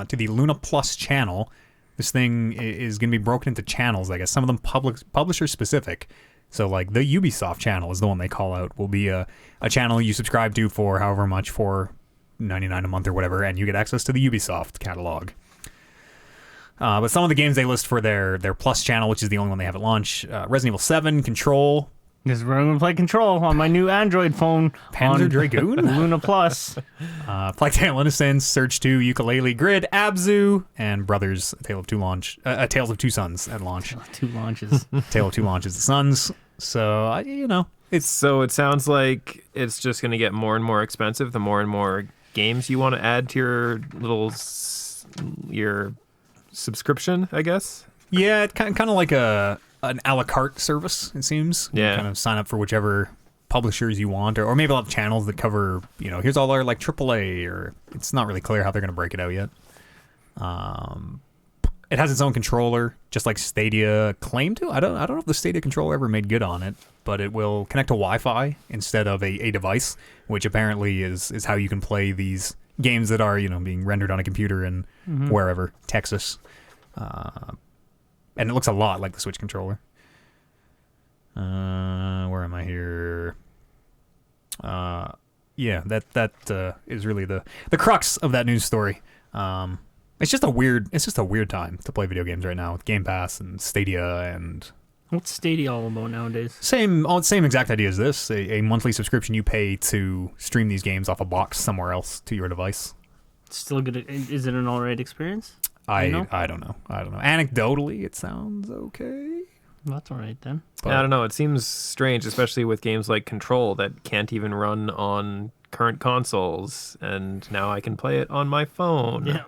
to the Luna Plus channel. This thing is going to be broken into channels, I guess. Some of them publisher specific. So, like, the Ubisoft channel is the one they call out. Will be a channel you subscribe to for however much, $4.99 a month or whatever, and you get access to the Ubisoft catalog. But some of the games they list for their Plus channel, which is the only one they have at launch, Resident Evil 7, Control. This is where I'm going to play Control on my new Android phone. Panzer Dragoon? Luna Plus. Plague Tale Innocence, Surge 2, Yooka-Laylee, Grid, Abzu, and Brothers, Tales of Two Sons at launch. 2 launches. Tale of Two Launches, the Sons. So, So it sounds like it's just going to get more and more expensive the more and more games you want to add to your subscription, I guess. Yeah, it's kind of like an a la carte service, it seems. Yeah. You kind of sign up for whichever publishers you want, or maybe they'll have channels that cover, here's all our like AAA, or it's not really clear how they're going to break it out yet. It has its own controller, just like Stadia claimed to. I don't know if the Stadia controller ever made good on it, but it will connect to Wi-Fi instead of a device, which apparently is how you can play these games that are, being rendered on a computer in wherever, Texas. And it looks a lot like the Switch controller. Where am I here? Yeah, that is really the crux of that news story. It's just a weird time to play video games right now with Game Pass and Stadia and. What's Stadia all about nowadays? Same exact idea as this. A monthly subscription you pay to stream these games off a box somewhere else to your device. Still good. Is it an alright experience? I don't know. Anecdotally, it sounds okay. That's all right then. But I don't know. It seems strange, especially with games like Control that can't even run on current consoles, and now I can play it on my phone. Yeah.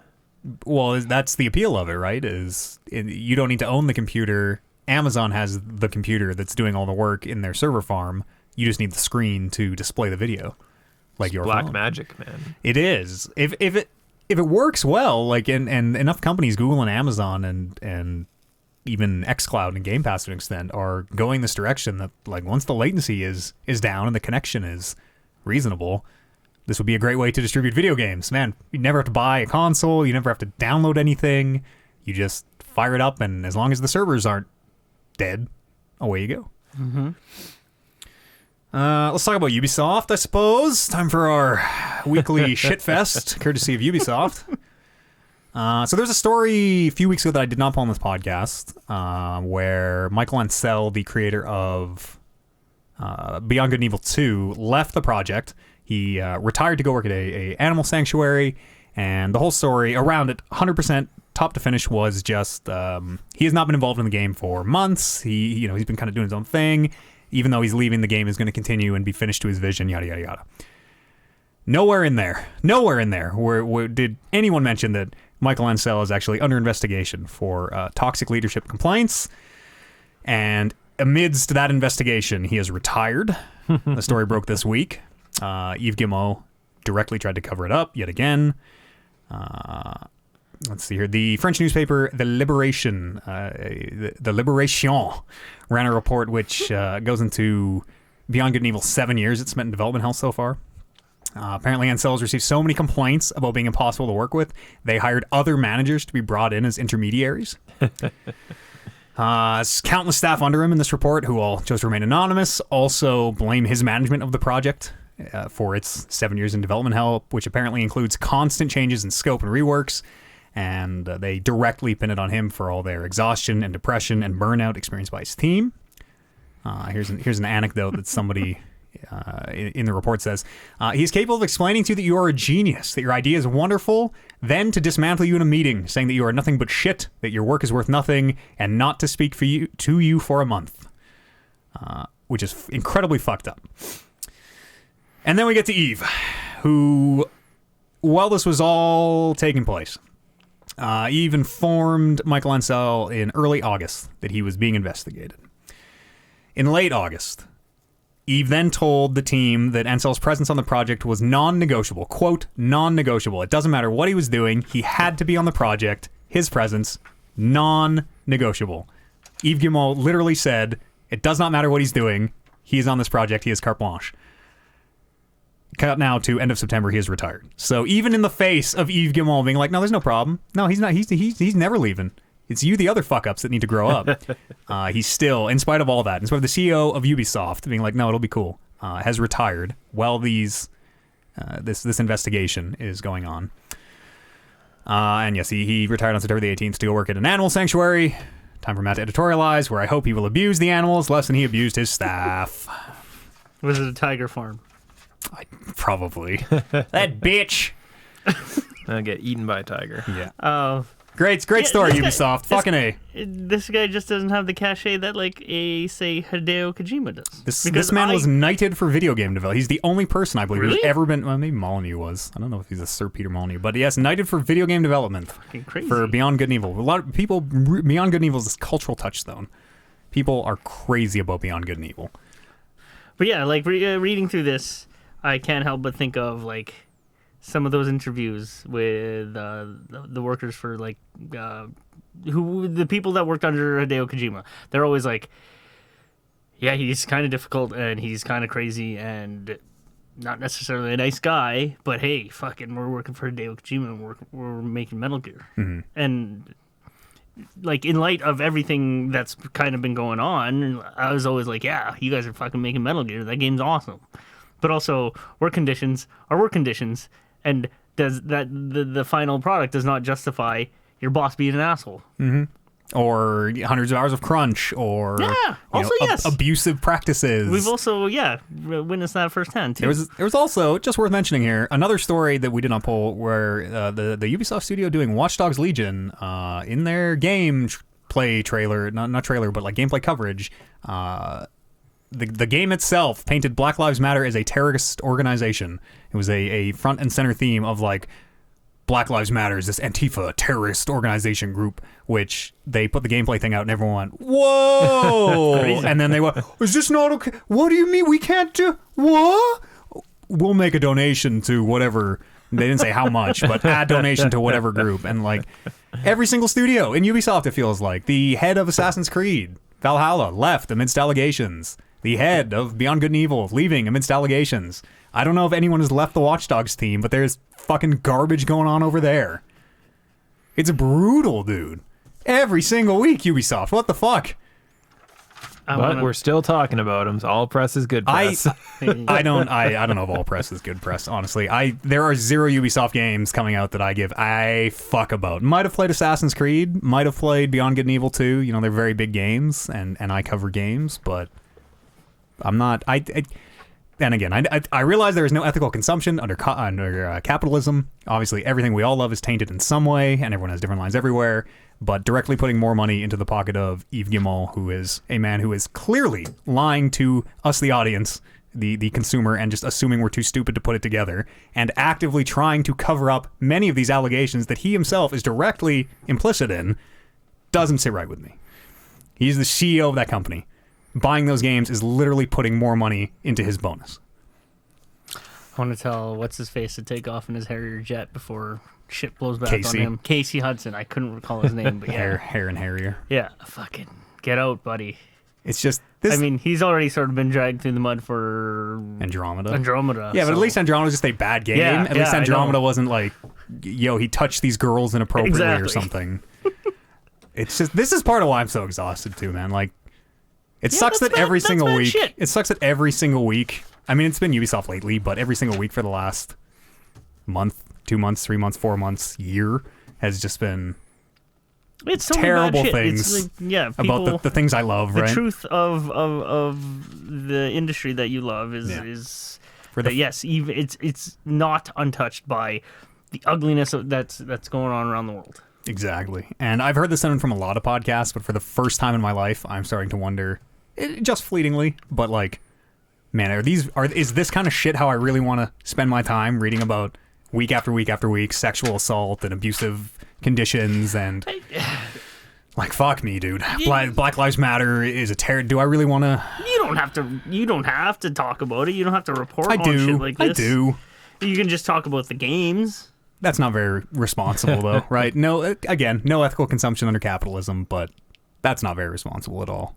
Well, that's the appeal of it, right? You don't need to own the computer. Amazon has the computer that's doing all the work in their server farm. You just need the screen to display the video, like your Black phone. magic, man. It is. If it works well, like and enough companies, Google and Amazon and even xCloud and Game Pass to an extent, are going this direction that, like, once the latency is down and the connection is reasonable, this would be a great way to distribute video games. Man, you never have to buy a console. You never have to download anything. You just fire it up, and as long as the servers aren't dead, away you go. Mm-hmm. Let's talk about Ubisoft, I suppose. Time for our weekly shitfest, courtesy of Ubisoft. So there's a story a few weeks ago that I did not pull on this podcast, where Michael Ancel, the creator of Beyond Good and Evil 2, left the project. He retired to go work at a animal sanctuary, and the whole story around it, 100% top to finish was just he has not been involved in the game for months. He's been kind of doing his own thing. Even though he's leaving, the game is going to continue and be finished to his vision. Yada yada yada. Nowhere in there where did anyone mention that Michael Ansel is actually under investigation for toxic leadership complaints. And amidst that investigation, he has retired. The story broke this week. Yves Guillemot directly tried to cover it up yet again. Let's see here. The French newspaper, The Liberation, the Liberation, ran a report which goes into Beyond Good and Evil 7 years it's spent in development hell so far. Apparently, Ansel has received so many complaints about being impossible to work with, they hired other managers to be brought in as intermediaries. Countless staff under him in this report, who all chose to remain anonymous, also blame his management of the project for its 7 years in development hell, which apparently includes constant changes in scope and reworks, and they directly pin it on him for all their exhaustion and depression and burnout experienced by his team. Here's an anecdote that somebody in the report says, he's capable of explaining to you that you are a genius, that your idea is wonderful, then to dismantle you in a meeting, saying that you are nothing but shit, that your work is worth nothing, and not to speak to you for a month. Which is incredibly fucked up. And then we get to Eve, who, while this was all taking place, Eve informed Michael Ansel in early August that he was being investigated. In late August, Eve then told the team that Ansel's presence on the project was non-negotiable. Quote, non-negotiable. It doesn't matter what he was doing. He had to be on the project. His presence, non-negotiable. Yves Guillemot literally said, it does not matter what he's doing. He is on this project. He has carte blanche. Cut now to end of September, he is retired. So even in the face of Yves Guillemot being like, no, there's no problem. No, he's not. He's never leaving. It's you, the other fuck-ups, that need to grow up. He's still, in spite of all that, in spite of the CEO of Ubisoft being like, no, it'll be cool, has retired while this investigation is going on. And yes, he retired on September the 18th to go work at an animal sanctuary. Time for Matt to editorialize, where I hope he will abuse the animals less than he abused his staff. Was it a tiger farm? Probably. That bitch. I'll get eaten by a tiger. Yeah. Oh. Great story, Ubisoft. Fucking A. This guy just doesn't have the cachet that, like, say, Hideo Kojima does. This man was knighted for video game development. He's the only person, I believe, who's Really? ever been... Well, maybe Molyneux was. I don't know if he's a Sir Peter Molyneux. But yes, knighted for video game development. Fucking crazy. For Beyond Good and Evil. A lot of people... Beyond Good and Evil is this cultural touchstone. People are crazy about Beyond Good and Evil. But yeah, like, reading through this, I can't help but think of, like, some of those interviews with the workers for, like, the people that worked under Hideo Kojima. They're always like, yeah, he's kind of difficult and he's kind of crazy and not necessarily a nice guy, but hey, fucking, we're working for Hideo Kojima and we're making Metal Gear. Mm-hmm. And, like, in light of everything that's kind of been going on, I was always like, yeah, you guys are fucking making Metal Gear. That game's awesome. But also, work conditions are work conditions, and does that the final product does not justify your boss being an asshole. Mm-hmm. Or hundreds of hours of crunch, or yes, abusive practices. We've also witnessed that firsthand too. There was also, just worth mentioning here, another story that we did not pull, where the Ubisoft studio doing Watch Dogs Legion in their gameplay trailer, not trailer, but like gameplay coverage. The game itself painted Black Lives Matter as a terrorist organization. It was a front and center theme of, like, Black Lives Matter is this Antifa terrorist organization group, which they put the gameplay thing out and everyone went, whoa! And then they went, is this not okay? What do you mean we can't do? What? We'll make a donation to whatever. They didn't say how much, but add donation to whatever group. And, like, every single studio in Ubisoft, it feels like. The head of Assassin's Creed, Valhalla, left amidst allegations. The head of Beyond Good and Evil leaving amidst allegations. I don't know if anyone has left the Watch Dogs team, but there's fucking garbage going on over there. It's brutal, dude. Every single week, Ubisoft. What the fuck? But we're still talking about them. So all press is good press. I don't know if all press is good press, honestly. There are 0 Ubisoft games coming out that I give a fuck about. Might have played Assassin's Creed, might have played Beyond Good and Evil 2. You know, they're very big games, and I cover games, but I'm not... and again, I realize there is no ethical consumption under capitalism. Obviously, everything we all love is tainted in some way, and everyone has different lines everywhere. But directly putting more money into the pocket of Yves Guillemot, who is a man who is clearly lying to us, the audience, the consumer, and just assuming we're too stupid to put it together, and actively trying to cover up many of these allegations that he himself is directly implicit in, doesn't sit right with me. He's the CEO of that company. Buying those games is literally putting more money into his bonus. I want to tell what's-his-face to take off in his Harrier jet before shit blows back Casey. on him. Casey Hudson. I couldn't recall his name, but yeah. Hair and Harrier. Yeah, fucking get out, buddy. It's just this. I mean, he's already sort of been dragged through the mud for Andromeda. Andromeda. Yeah, but at so- least Andromeda's just a bad game. Yeah, at least yeah, I Andromeda know. wasn't like, yo, he touched these girls inappropriately or Exactly. something. It's just, this is part of why I'm so exhausted too, man. Like, it sucks that's that bad- every that's single bad week. shit. It sucks that every single week. I mean, it's been Ubisoft lately, but every single week for the last month, 2 months, 3 months, 4 months, year has just been it's so terrible bad shit. things It's like, yeah, people, about the things I love, the right? truth of the industry that you love Yeah. is For the that, yes, even it's not untouched by the ugliness that's going on around the world. Exactly. And I've heard this sound from a lot of podcasts, but for the first time in my life, I'm starting to wonder, just fleetingly, but like, man, is this kind of shit how I really want to spend my time reading about week after week after week sexual assault and abusive conditions and like, fuck me, dude. Black Lives Matter is a terror. Do I really want to? You don't have to talk about it. You don't have to report I on do. shit like this. I do. You can just talk about the games. That's not very responsible, though, right? No, again, no ethical consumption under capitalism, but that's not very responsible at all.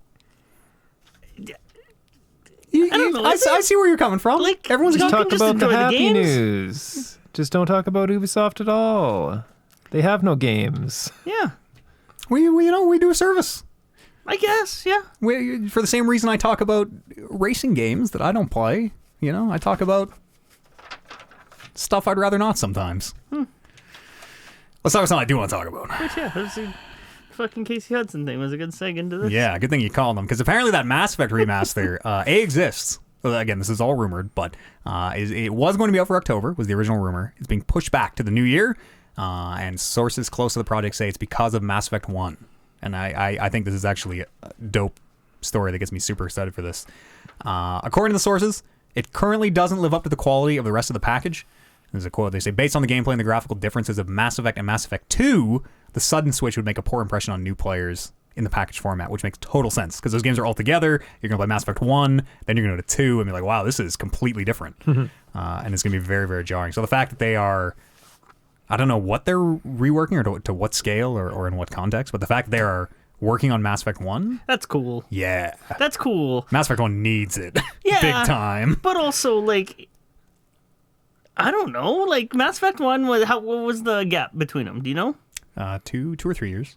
I don't know, I is it? see where you're coming from. Like, Everyone's you got can Talk just about the enjoy the happy games. news. Just don't talk about Ubisoft at all. They have no games. Yeah, we do a service. I guess. Yeah. For the same reason I talk about racing games that I don't play. I talk about stuff I'd rather not sometimes. Let's talk about something I do want to talk about. But yeah, that's the fucking Casey Hudson thing was a good seg into this. Yeah, good thing you called them, because apparently that Mass Effect remaster exists. Well, again, this is all rumored, but it was going to be out for October, was the original rumor. It's being pushed back to the new year, and sources close to the project say it's because of Mass Effect 1. And I think this is actually a dope story that gets me super excited for this. According to the sources, it currently doesn't live up to the quality of the rest of the package. There's a quote. They say, based on the gameplay and the graphical differences of Mass Effect and Mass Effect 2, the sudden switch would make a poor impression on new players in the package format, which makes total sense because those games are all together. You're going to play Mass Effect 1, then you're going to go to 2 and be like, wow, this is completely different. And it's going to be very, very jarring. So the fact that they are, I don't know what they're reworking or to what scale or in what context, but the fact that they are working on Mass Effect 1, That's cool. yeah. That's cool. Mass Effect 1 needs it. Yeah. Big time. But also, like, I don't know. Like, Mass Effect 1, what was the gap between them? Do you know? 2 or 3 years.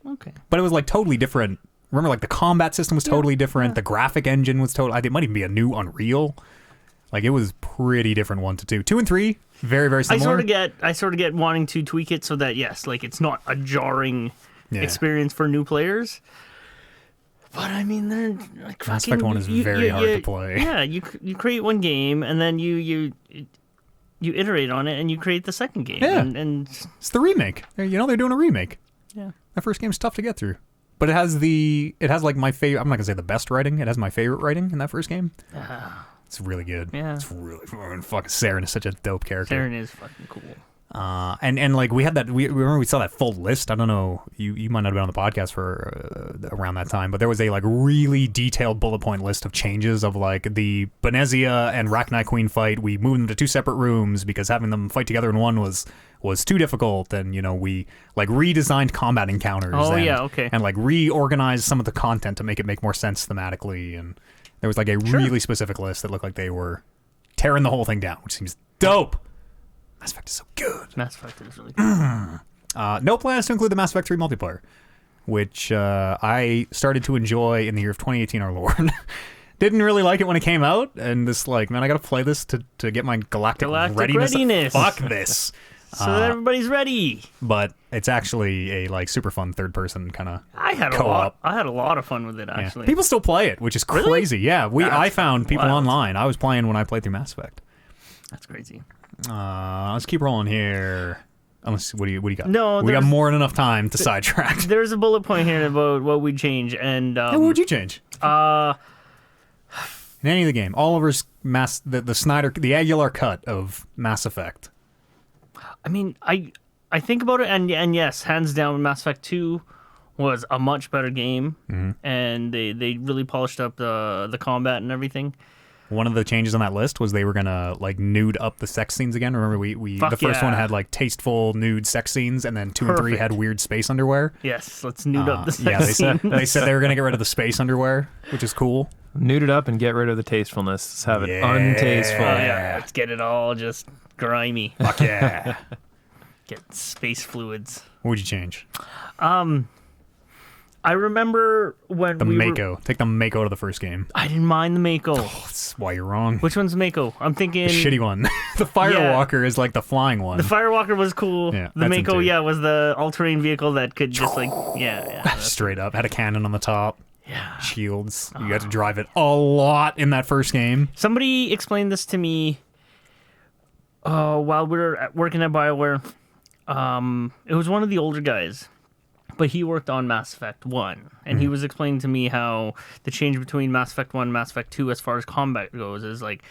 Okay. But it was like totally different. Remember, like the combat system was totally different. The graphic engine was totally. I think it might even be a new Unreal. Like it was pretty different 1 to 2. 2 and 3, very very similar. I sort of get wanting to tweak it so that yes, like it's not a jarring Yeah. experience for new players. But I mean, they're like Mass fucking- Effect 1 is very hard to play. Yeah, you create one game and then you iterate on it and you create the second game. Yeah. And It's the remake. They're doing a remake. yeah. That first game's tough to get through, but it has like my favorite. I'm not gonna say the best writing. It has my favorite writing in that first game. It's really good. Yeah. It's really fucking Saren is such a dope character. Saren is fucking cool. And like we had that. We remember we saw that full list. I don't know. You might not have been on the podcast for around that time, but there was a like really detailed bullet point list of changes of like the Benezia and Rachni Queen fight. We moved them to 2 separate rooms because having them fight together in one was too difficult. And we like redesigned combat encounters. Oh, and, yeah, okay. And like reorganized some of the content to make it make more sense thematically. And there was like a really specific list that looked like they were tearing the whole thing down, which seems dope. Mass Effect is so good. Mass Effect is really cool. No plans to include the Mass Effect 3 multiplayer, which I started to enjoy in the year of 2018, our Lord. Didn't really like it when it came out, and this like, man, I gotta play this to get my galactic readiness. readiness. Fuck this. So that everybody's ready. But it's actually a like super fun third person kind of I had co-op. I had a lot of fun with it Yeah. actually. People still play it, which is Really? crazy. Yeah, I That's found people wild. online. I was playing when I played through Mass Effect. That's crazy. Let's keep rolling here. Unless, what do you got? No, we got there's- more than enough time to sidetrack. There's a bullet point here about what we'd change, and Hey, what would you change? uh, In any of the game, Oliver's the Snyder, the Aguilar cut of Mass Effect. I mean, I think about it, and yes, hands down, Mass Effect 2 was a much better game, and they really polished up the combat and everything. One of the changes on that list was they were gonna like nude up the sex scenes again. Remember, we Fuck the first yeah. one had like tasteful nude sex scenes, and then 2 and 3 had Perfect. weird space underwear. Yes, let's nude up the sex Yeah, they said scene. they were gonna get rid of the space underwear, which is cool. Nude it up and get rid of the tastefulness. Let's have it Yeah. untasteful. Oh, yeah, let's get it all just grimy. Fuck yeah! Get space fluids. What would you change? I remember when The we Mako. Take the Mako to the first game. I didn't mind the Mako. That's why you're wrong. Which one's Mako? I'm thinking The shitty one. The Firewalker is like the flying one. the Firewalker was cool. Yeah, the that's him Mako, too. yeah, was the all-terrain vehicle that could just like that's- Straight up. Had a cannon on the top. yeah. Shields. You had to drive it a lot in that first game. Somebody explained this to me while we were working at BioWare. It was one of the older guys, but he worked on Mass Effect 1. And he was explaining to me how the change between Mass Effect 1 and Mass Effect 2 as far as combat goes is like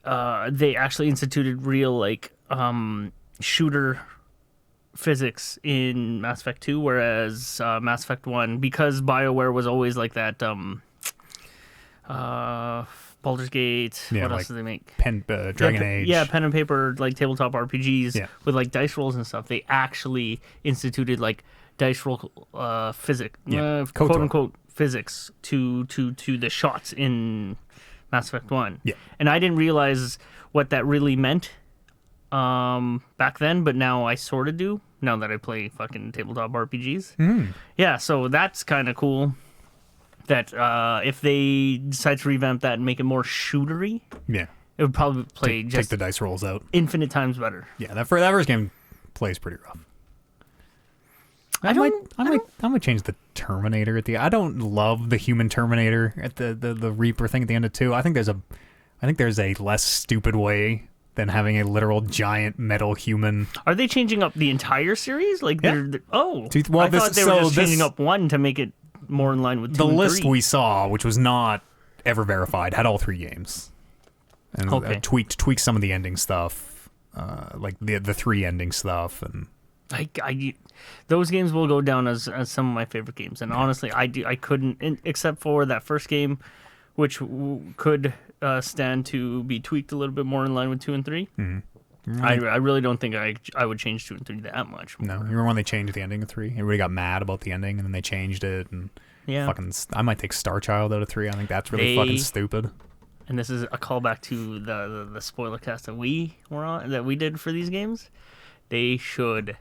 they actually instituted real like shooter physics in Mass Effect 2, whereas Mass Effect 1, because BioWare was always like that Baldur's Gate, Yeah, what like else do they make? Dragon Age. Yeah, pen and paper, like tabletop RPGs Yeah. with like dice rolls and stuff. They actually instituted like dice roll physics, Yeah, quote KOTOR. unquote physics to the shots in Mass Effect 1. Yeah. And I didn't realize what that really meant back then, but now I sort of do, now that I play fucking tabletop RPGs. Yeah, so that's kind of cool. That if they decide to revamp that and make it more shootery, Yeah. it would probably play Take just the dice rolls out. infinite times better. Yeah, that first game plays pretty rough. I might change the Terminator at the. I don't love the human Terminator at the Reaper thing at the end of 2. I think there's a less stupid way than having a literal giant metal human. Are they changing up the entire series? Like Yeah. they're oh, Well, I thought this- they were so just this- changing up one to make it more in line with two The and list 3. we saw, which was not ever verified, had all 3 games, and Okay. tweaked some of the ending stuff, like the 3 ending stuff, and Those games will go down as some of my favorite games, and honestly, I couldn't except for that first game, which could stand to be tweaked a little bit more in line with 2 and 3. I really don't think I would change 2 and 3 that much. no. You remember when they changed the ending of 3? Everybody got mad about the ending, and then they changed it, and Yeah. I might take Star Child out of 3. I think that's really fucking stupid. And this is a callback to the spoiler cast that we were on, that we did for these games. They should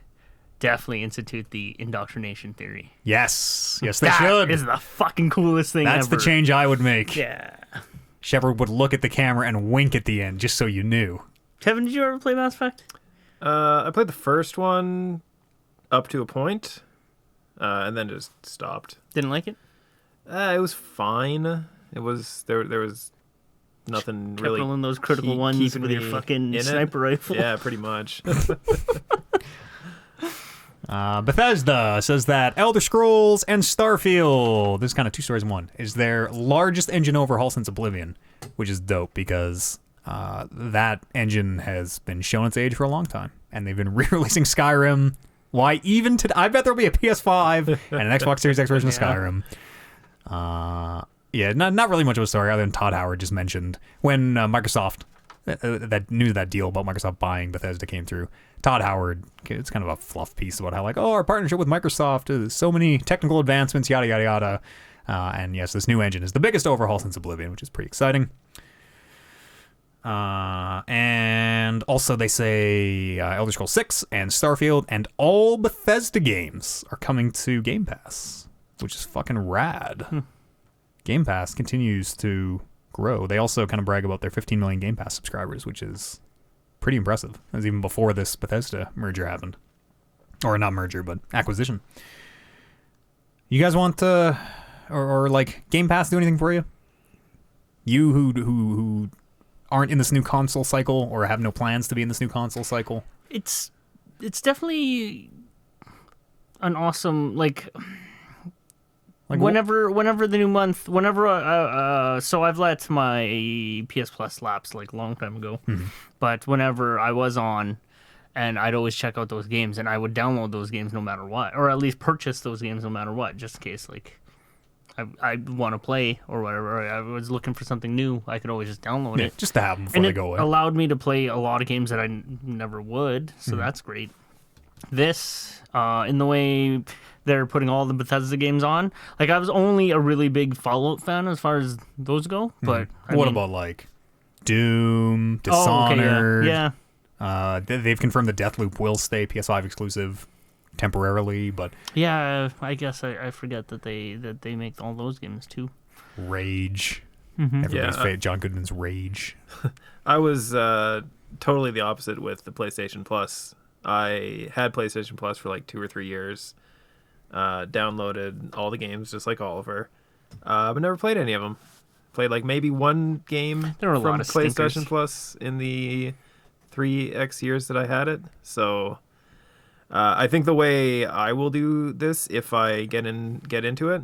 definitely institute the indoctrination theory. Yes, they That should. is the fucking coolest thing That's ever. the change I would make. Yeah. Shepard would look at the camera and wink at the end, just so you knew. Kevin, did you ever play Mass Effect? I played the first one up to a point, and then just stopped. Didn't like it? It was fine. It was there was nothing Kept really rolling those critical keep- ones keeping with your me fucking in it. sniper rifle. Yeah, pretty much. Bethesda says that Elder Scrolls and Starfield, this is kind of 2 stories in one, is their largest engine overhaul since Oblivion, which is dope because that engine has been shown its age for a long time, and they've been re-releasing Skyrim. Why even today? I bet there'll be a PS5 and an Xbox Series X version of Skyrim. Yeah, not really much of a story other than Todd Howard just mentioned when Microsoft, that deal about Microsoft buying Bethesda came through. Todd Howard, it's kind of a fluff piece about how like, oh, our partnership with Microsoft is so many technical advancements, yada yada yada. And yes, this new engine is the biggest overhaul since Oblivion, which is pretty exciting. And also they say Elder Scrolls 6 and Starfield and all Bethesda games are coming to Game Pass, which is fucking rad. Game Pass continues to grow. They also kind of brag about their 15 million Game Pass subscribers, which is pretty impressive. It was even before this Bethesda merger happened. Or not merger, but acquisition. You guys want or like Game Pass do anything for you? You who aren't in this new console cycle or have no plans to be in this new console cycle? It's definitely an awesome whenever the new month, so I've let my PS Plus lapse like a long time ago, but whenever I was on, and I'd always check out those games, and I would download those games no matter what, or at least purchase those games no matter what, just in case like I want to play or whatever. I was looking for something new, I could always just download it. Just to have them before And they it go away. allowed me to play a lot of games that I never would, so that's great. This, in the way they're putting all the Bethesda games on, like I was only a really big Fallout fan as far as those go, but What about like Doom, Dishonored? Yeah. They've confirmed the Deathloop will stay PS5 exclusive temporarily, but Yeah, I guess I forget that they make all those games too. Rage. Everybody's Yeah. favorite, John Goodman's Rage. I was totally the opposite with the PlayStation Plus. I had PlayStation Plus for like 2 or 3 years. Downloaded all the games just like Oliver, but never played any of them. Played like maybe one game There were a from lot of PlayStation stinkers. Plus in the 3x years that I had it. So I think the way I will do this, if I get into it,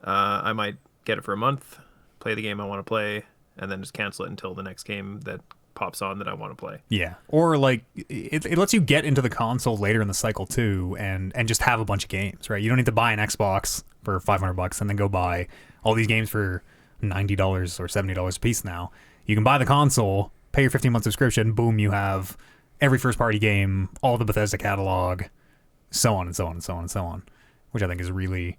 I might get it for a month, play the game I want to play, and then just cancel it until the next game that pops on that I want to play. Yeah, or like it lets you get into the console later in the cycle too, and just have a bunch of games, right? You don't need to buy an Xbox for $500 and then go buy all these games for $90 or $70 a piece. Now you can buy the console, pay your 15-month subscription, boom, you have every first-party game, all the Bethesda catalog, so on and so on and so on and so on, which I think is really.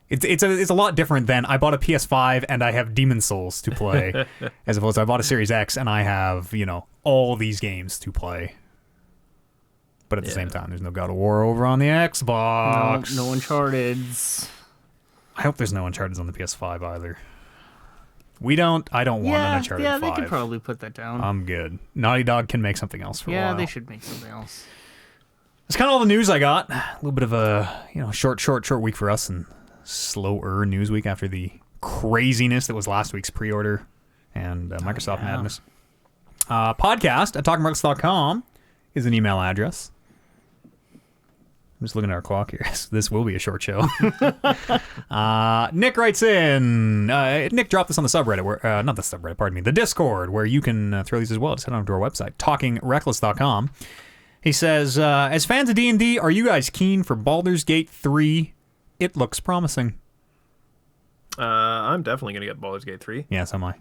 It's a lot different than I bought a PS5 and I have Demon Souls to play, as opposed to I bought a Series X and I have, all these games to play. But at the same time, there's no God of War over on the Xbox. No Uncharted's. I hope there's no Uncharted on the PS5 either. I don't want an Uncharted 5. They could probably put that down. I'm good. Naughty Dog can make something else for a while. Yeah, they should make something else. That's kind of all the news I got. A little bit of a short week for us and slower news week after the craziness that was last week's pre-order and Microsoft madness. Podcast at talkingmarkets.com is an email address. I'm just looking at our clock here. This will be a short show. Nick writes in. Nick dropped this on the subreddit, not the subreddit, pardon me, the Discord, where you can throw these as well. Just head on to our website, talkingreckless.com. He says, as fans of D&D, are you guys keen for Baldur's Gate 3? It looks promising. I'm definitely going to get Baldur's Gate 3. Yes, am I.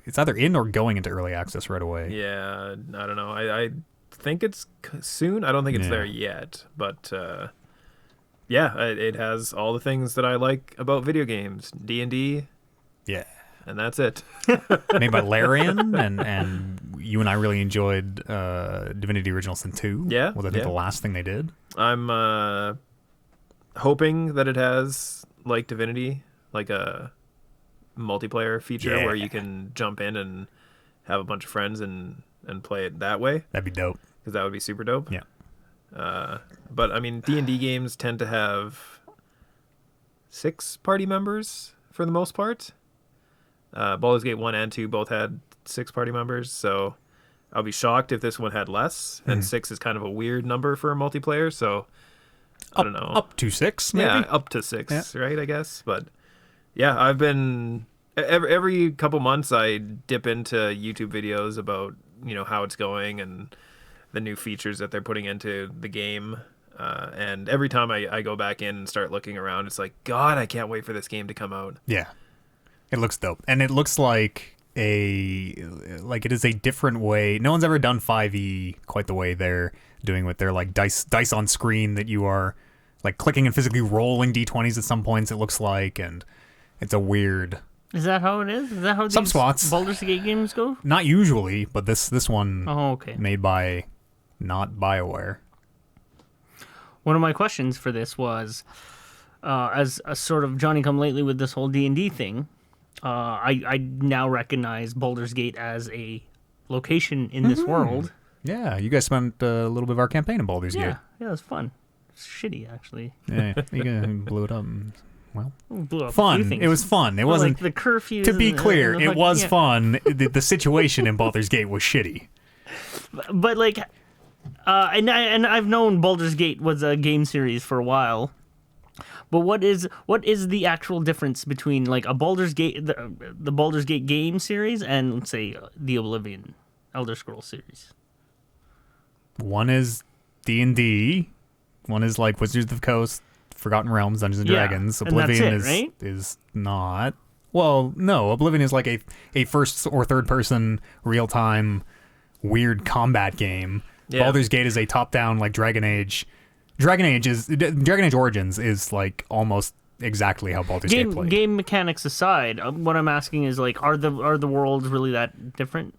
It's either in or going into early access right away. Yeah, I don't know. I think it's soon. I don't think it's there yet. But, it has all the things that I like about video games. D&D. Yeah. And that's it. Made by Larian, and you and I really enjoyed Divinity Original Sin 2. Yeah. Was I think the last thing they did. I'm hoping that it has, like Divinity, like a multiplayer feature where you can jump in and have a bunch of friends and play it that way. That'd be dope. Because that would be super dope. Yeah. But, I mean, D&D games tend to have 6 party members for the most part. Baldur's Gate 1 and 2 both had 6 party members, so I'll be shocked if this one had less. And 6 is kind of a weird number for a multiplayer, so I don't know. Up to 6, maybe? Yeah, up to 6, right, I guess. But, yeah, I've been... Every couple months I dip into YouTube videos about, how it's going and the new features that they're putting into the game. And every time I go back in and start looking around, it's like, God, I can't wait for this game to come out. Yeah. It looks dope. And it looks like it is a different way. No one's ever done 5e quite the way they're doing with their like dice on screen that you are like clicking and physically rolling d20s at some points, it looks like, and it's a weird. Is that how it is? Is that how some these spots. Baldur's Gate games go? Not usually, but this one okay. made by not BioWare. One of my questions for this was, as a sort of Johnny-come-lately with this whole D&D thing, I now recognize Baldur's Gate as a location in this world. Yeah, you guys spent a little bit of our campaign in Baldur's Gate. Yeah, it was fun. It's shitty, actually. Yeah, you guys blew it up. Well, Blew up a few fun. things. It was fun. It But, wasn't. like the curfew. To be clear, it was yeah. fun. The situation in Baldur's Gate was shitty. But like, and I've known Baldur's Gate was a game series for a while. But what is the actual difference between like a Baldur's Gate, the Baldur's Gate game series, and let's say the Oblivion Elder Scrolls series? One is D&D. One is like Wizards of the Coast, Forgotten Realms, Dungeons and Yeah, Dragons. and that's Oblivion it, right? is not. Well, no. Oblivion is like a first or third person real time weird combat game. Yeah. Baldur's Gate is a top down like Dragon Age. Dragon Age Origins is like almost exactly how Baldur's Gate played. Game mechanics aside, what I'm asking is like, are the worlds really that different?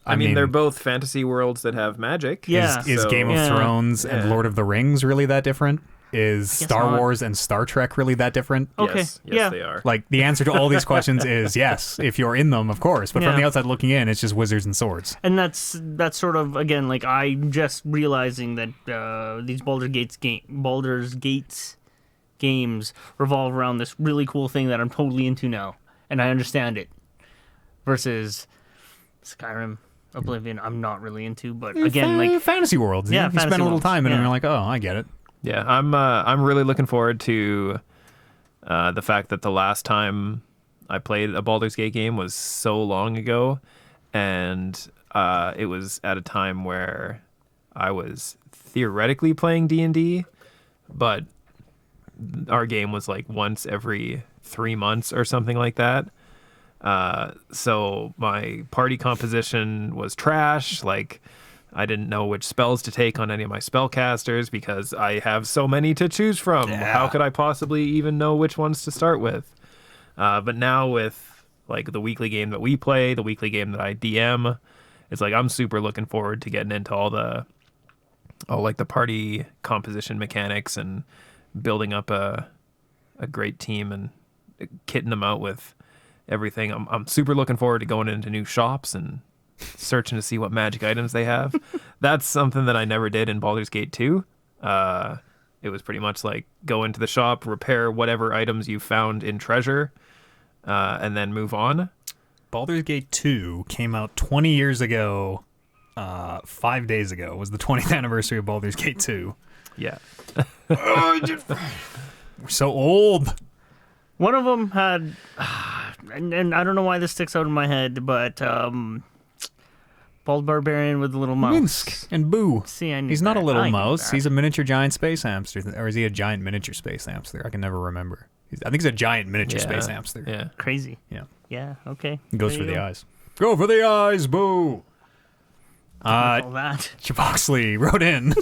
I mean, they're both fantasy worlds that have magic. Yeah. Is so- Game of Yeah. Thrones and Yeah. Lord of the Rings really that different? Is Star not. Wars and Star Trek really that different? Okay, Yes, yeah. they are. Like the answer to all these questions is yes, if you're in them, of course. But from Yeah. the outside looking in, it's just wizards and swords. And that's sort of again like I'm just realizing that these Baldur's Gates games revolve around this really cool thing that I'm totally into now, and I understand it. Versus Skyrim, Oblivion, I'm not really into. But again, like fantasy worlds. Yeah, you spend fantasy a little worlds, time in them, yeah. and you're like, oh, I get it. Yeah, I'm really looking forward to the fact that the last time I played a Baldur's Gate game was so long ago, and it was at a time where I was theoretically playing D&D, but our game was like once every 3 months or something like that. So my party composition was trash. Like, I didn't know which spells to take on any of my spellcasters because I have so many to choose from. Yeah. How could I possibly even know which ones to start with? But now with like the weekly game that we play, the weekly game that I DM, it's like I'm super looking forward to getting into all the party composition mechanics and building up a great team and kitting them out with everything. I'm super looking forward to going into new shops and searching to see what magic items they have. That's something that I never did in Baldur's Gate 2. It was pretty much like go into the shop, repair whatever items you found in treasure, and then move on. Baldur's Gate 2 came out 20 years ago. 5 days ago was the 20th anniversary of Baldur's Gate 2. Yeah. We're so old. one of them had, and I don't know why this sticks out in my head, but Bald Barbarian with the little mouse. Minsk and Boo. See, I knew He's not a that. little I knew mouse. that. He's a miniature giant space hamster. Or is he a giant miniature space hamster? I can never remember. I think he's a giant miniature space hamster. Yeah. Crazy. Yeah. Yeah. Okay. He goes There for you the go. eyes. Go for the eyes, Boo. All that. Chip Oxley wrote in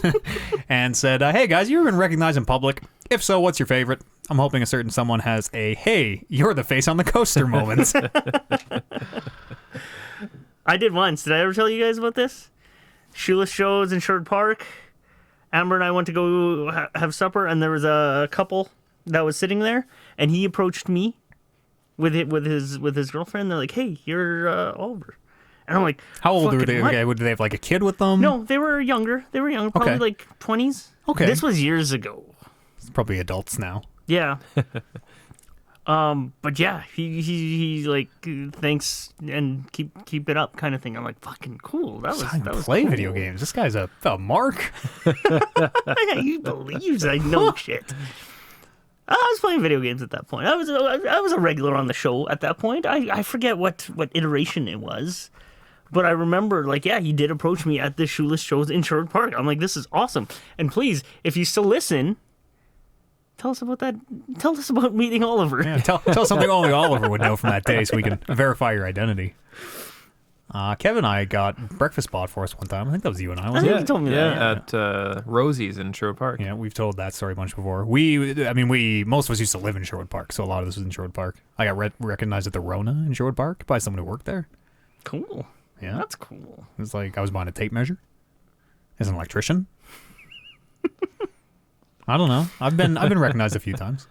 and said, hey guys, you ever been recognized in public? If so, what's your favorite? I'm hoping a certain someone has a, hey, you're the face on the coaster moment. I did once. Did I ever tell you guys about this? Shoeless shows in Sherwood Park. Amber and I went to go have supper, and there was a couple that was sitting there, and he approached me with his girlfriend. They're like, "Hey, you're Oliver," and I'm like, How old were "Fucking they? what?" Okay, did they have like a kid with them? No, they were younger. Probably Okay. like 20s. Okay. This was years ago. It's probably adults now. Yeah. But yeah, he like thanks and keep it up kind of thing. I'm like, fucking cool. That was Play cool. video games. This guy's a mark. He believes I know shit. I was playing video games at that point. I was a regular on the show at that point. I forget what iteration it was, but I remember like, yeah, he did approach me at the Shoeless shows in Sherwood Park. I'm like, this is awesome. And please, if you still listen, tell us about that. Tell us about meeting Oliver. Yeah, tell something only Oliver would know from that day so we can verify your identity. Kevin and I got breakfast bought for us one time. I think that was you and I, I wasn't think it? you told me that. At Rosie's in Sherwood Park. Yeah, we've told that story a bunch before. Most of us used to live in Sherwood Park, so a lot of this was in Sherwood Park. I got recognized at the Rona in Sherwood Park by someone who worked there. Cool. Yeah, That's cool. it was like I was buying a tape measure as an electrician. I don't know. I've been recognized a few times.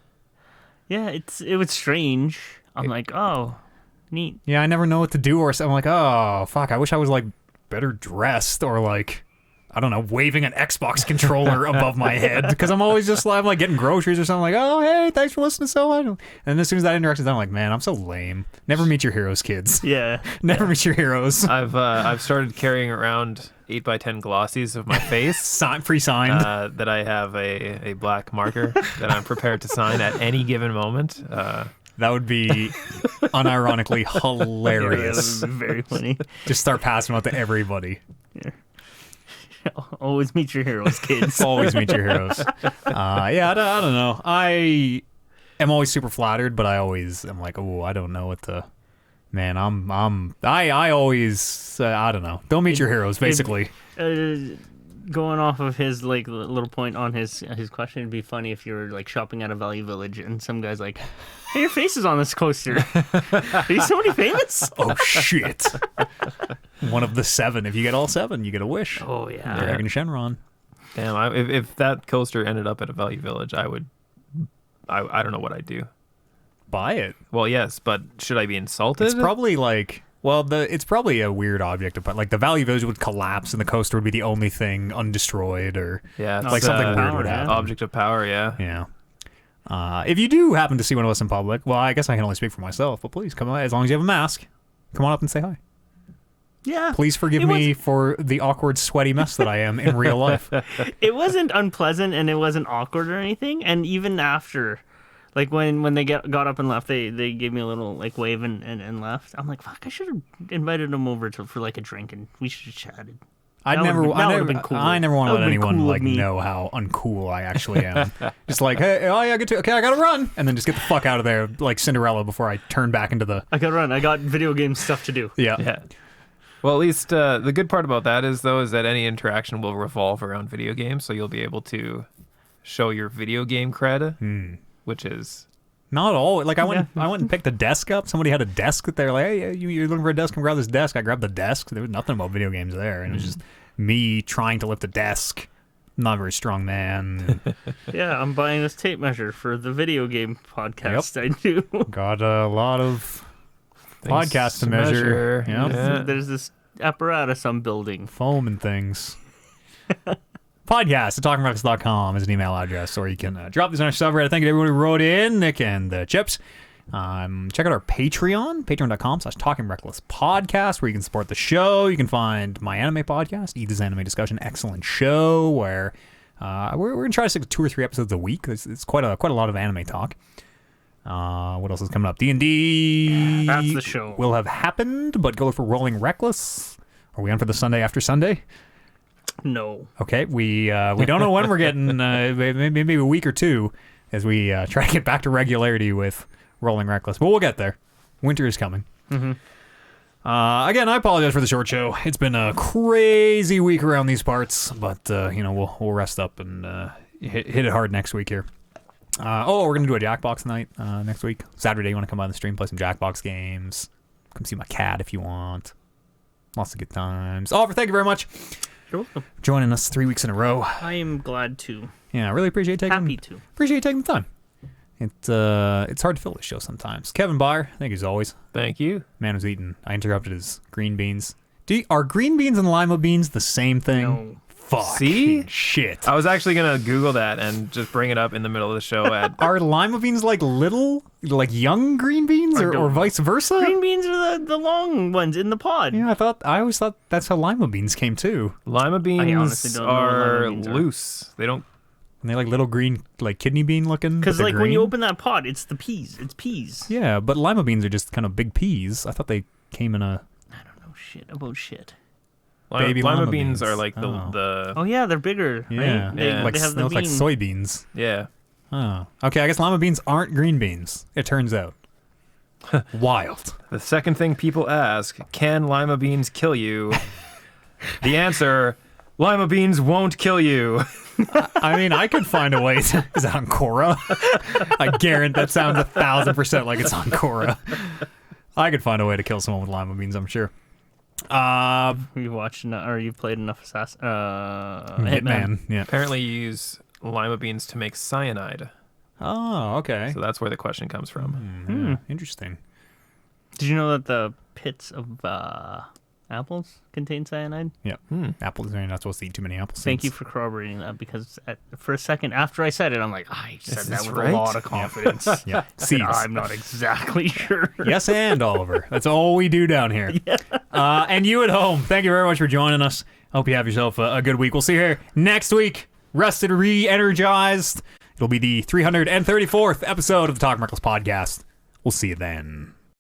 Yeah, it was strange. I'm like, oh, Neat. Yeah, I never know what to do, or I'm like, oh fuck, I wish I was like better dressed, or like, I don't know, waving an Xbox controller above my head, because I'm always just I'm like getting groceries or something, like, oh hey, thanks for listening so much. And as soon as that interaction's done, I'm like, man, I'm so lame. Never meet your heroes, kids. Yeah. Never meet your heroes. I've started carrying around 8x10 glossies of my face. Pre-signed. That I have a black marker that I'm prepared to sign at any given moment. That would be unironically hilarious. That would be very funny. Just start passing out to everybody. Always meet your heroes, kids. Always meet your heroes. Yeah, I don't know. I am always super flattered, but I always am like, oh, I don't know what to. Man, I always I don't know. Don't meet your heroes, basically. Going off of his like little point on his question, it'd be funny if you were like shopping at a Value Village and some guy's like, "Hey, your face is on this coaster. Are you somebody famous?" Oh shit! One of the 7. If you get all 7, you get a wish. Oh yeah. Dragon Shenron. Damn, if that coaster ended up at a Value Village, I don't know what I'd do. Buy it. Well, yes, but should I be insulted? It's probably like, well, it's probably a weird object, but like the Value Village would collapse and the coaster would be the only thing undestroyed, or yeah, like something weird would yeah. happen. Object of power, yeah. Yeah. If you do happen to see one of us in public, well, I guess I can only speak for myself, but please come on, as long as you have a mask, come on up and say hi. Yeah. Please forgive me for the awkward, sweaty mess that I am in real life. It wasn't unpleasant and it wasn't awkward or anything. And even after, like when they got up and left, they gave me a little like wave and left. I'm like, fuck, I should have invited them over for like a drink and we should have chatted. I never want to let anyone like know how uncool I actually am. Just like, hey, oh yeah, okay, I gotta run, and then just get the fuck out of there like Cinderella before I turn back into the. I gotta run. I got video game stuff to do. Yeah. Yeah. Well, at least the good part about that is that any interaction will revolve around video games, so you'll be able to show your video game cred, which is not all. Like I went and picked a desk up. Somebody had a desk that they're like, hey, you're looking for a desk? Come grab this desk. I grabbed the desk. There was nothing about video games there, and it was just me trying to lift a desk. Not a very strong man. Yeah, I'm buying this tape measure for the video game podcast. Yep. I do. Got a lot of podcasts to measure. Yep. Yeah. There's this apparatus I'm building. Foam and things. Podcast at talkingreckless.com is an email address, or you can drop this on our subreddit. Thank you to everyone who wrote in, Nick and Chips. Check out our Patreon, patreon.com/talkingrecklesspodcast, where you can support the show. You can find my anime podcast, Edith's Anime Discussion, excellent show, where we're going to try to stick to 2 or 3 episodes a week. It's quite a lot of anime talk. What else is coming up? D&D. Yeah, that's the show. Will have happened, but go look for Rolling Reckless. Are we on for the Sunday after Sunday? No. Okay, we don't know when we're getting. Maybe a week or 2 as we try to get back to regularity with Rolling Reckless. But we'll get there. Winter is coming. Mm-hmm. Again, I apologize for the short show. It's been a crazy week around these parts, but we'll rest up and hit it hard next week here. We're gonna do a Jackbox night next week. Saturday, you want to come by the stream, play some Jackbox games. Come see my cat if you want. Lots of good times. Oliver, thank you very much. You're welcome. For joining us 3 weeks in a row. I am glad to. Yeah, I really appreciate taking the time. It's hard to fill this show sometimes. Kevin Byer, thank you as always. Thank you. Man was eating. I interrupted his green beans. Are green beans and lima beans the same thing? No. Fuck. See? Shit. I was actually gonna Google that and just bring it up in the middle of the show. Are lima beans like little, like young green beans, or vice versa? Green beans are the long ones in the pod. Yeah, I always thought that's how lima beans came too. Lima beans honestly don't know what are lima beans are. loose. They don't. And they like little green, like kidney bean looking. Because like when you open that pod, it's the peas. It's peas. Yeah, but lima beans are just kind of big peas. I thought they came in a. I don't know shit about shit. Baby lima lima beans beans are like the. Oh yeah, they're bigger. Yeah, Right? They like have the like bean. soybeans. Yeah. Oh, okay. I guess lima beans aren't green beans. It turns out. Wild. The second thing people ask: can lima beans kill you? The answer: lima beans won't kill you. I mean, I could find a way. Is that on Korra? I guarantee that sounds 1,000% like it's on Korra. I could find a way to kill someone with lima beans, I'm sure. You watched or you played enough Hitman. Yeah. Apparently, you use lima beans to make cyanide. Oh, okay. So that's where the question comes from. Yeah, interesting. Did you know that the pits of apples contain cyanide? Yeah. Apples, you're not supposed to eat too many apple seeds. Thank you for corroborating that, because for a second after I said it, I'm like, I said that this with right? a lot of confidence. Yeah. And Seeds. I'm not exactly sure. Yes, and Oliver. That's all we do down here. And you at home, thank you very much for joining us. Hope you have yourself a good week. We'll see you here next week, rested, re-energized. It'll be the 334th episode of the Talk Miracles podcast. We'll see you then.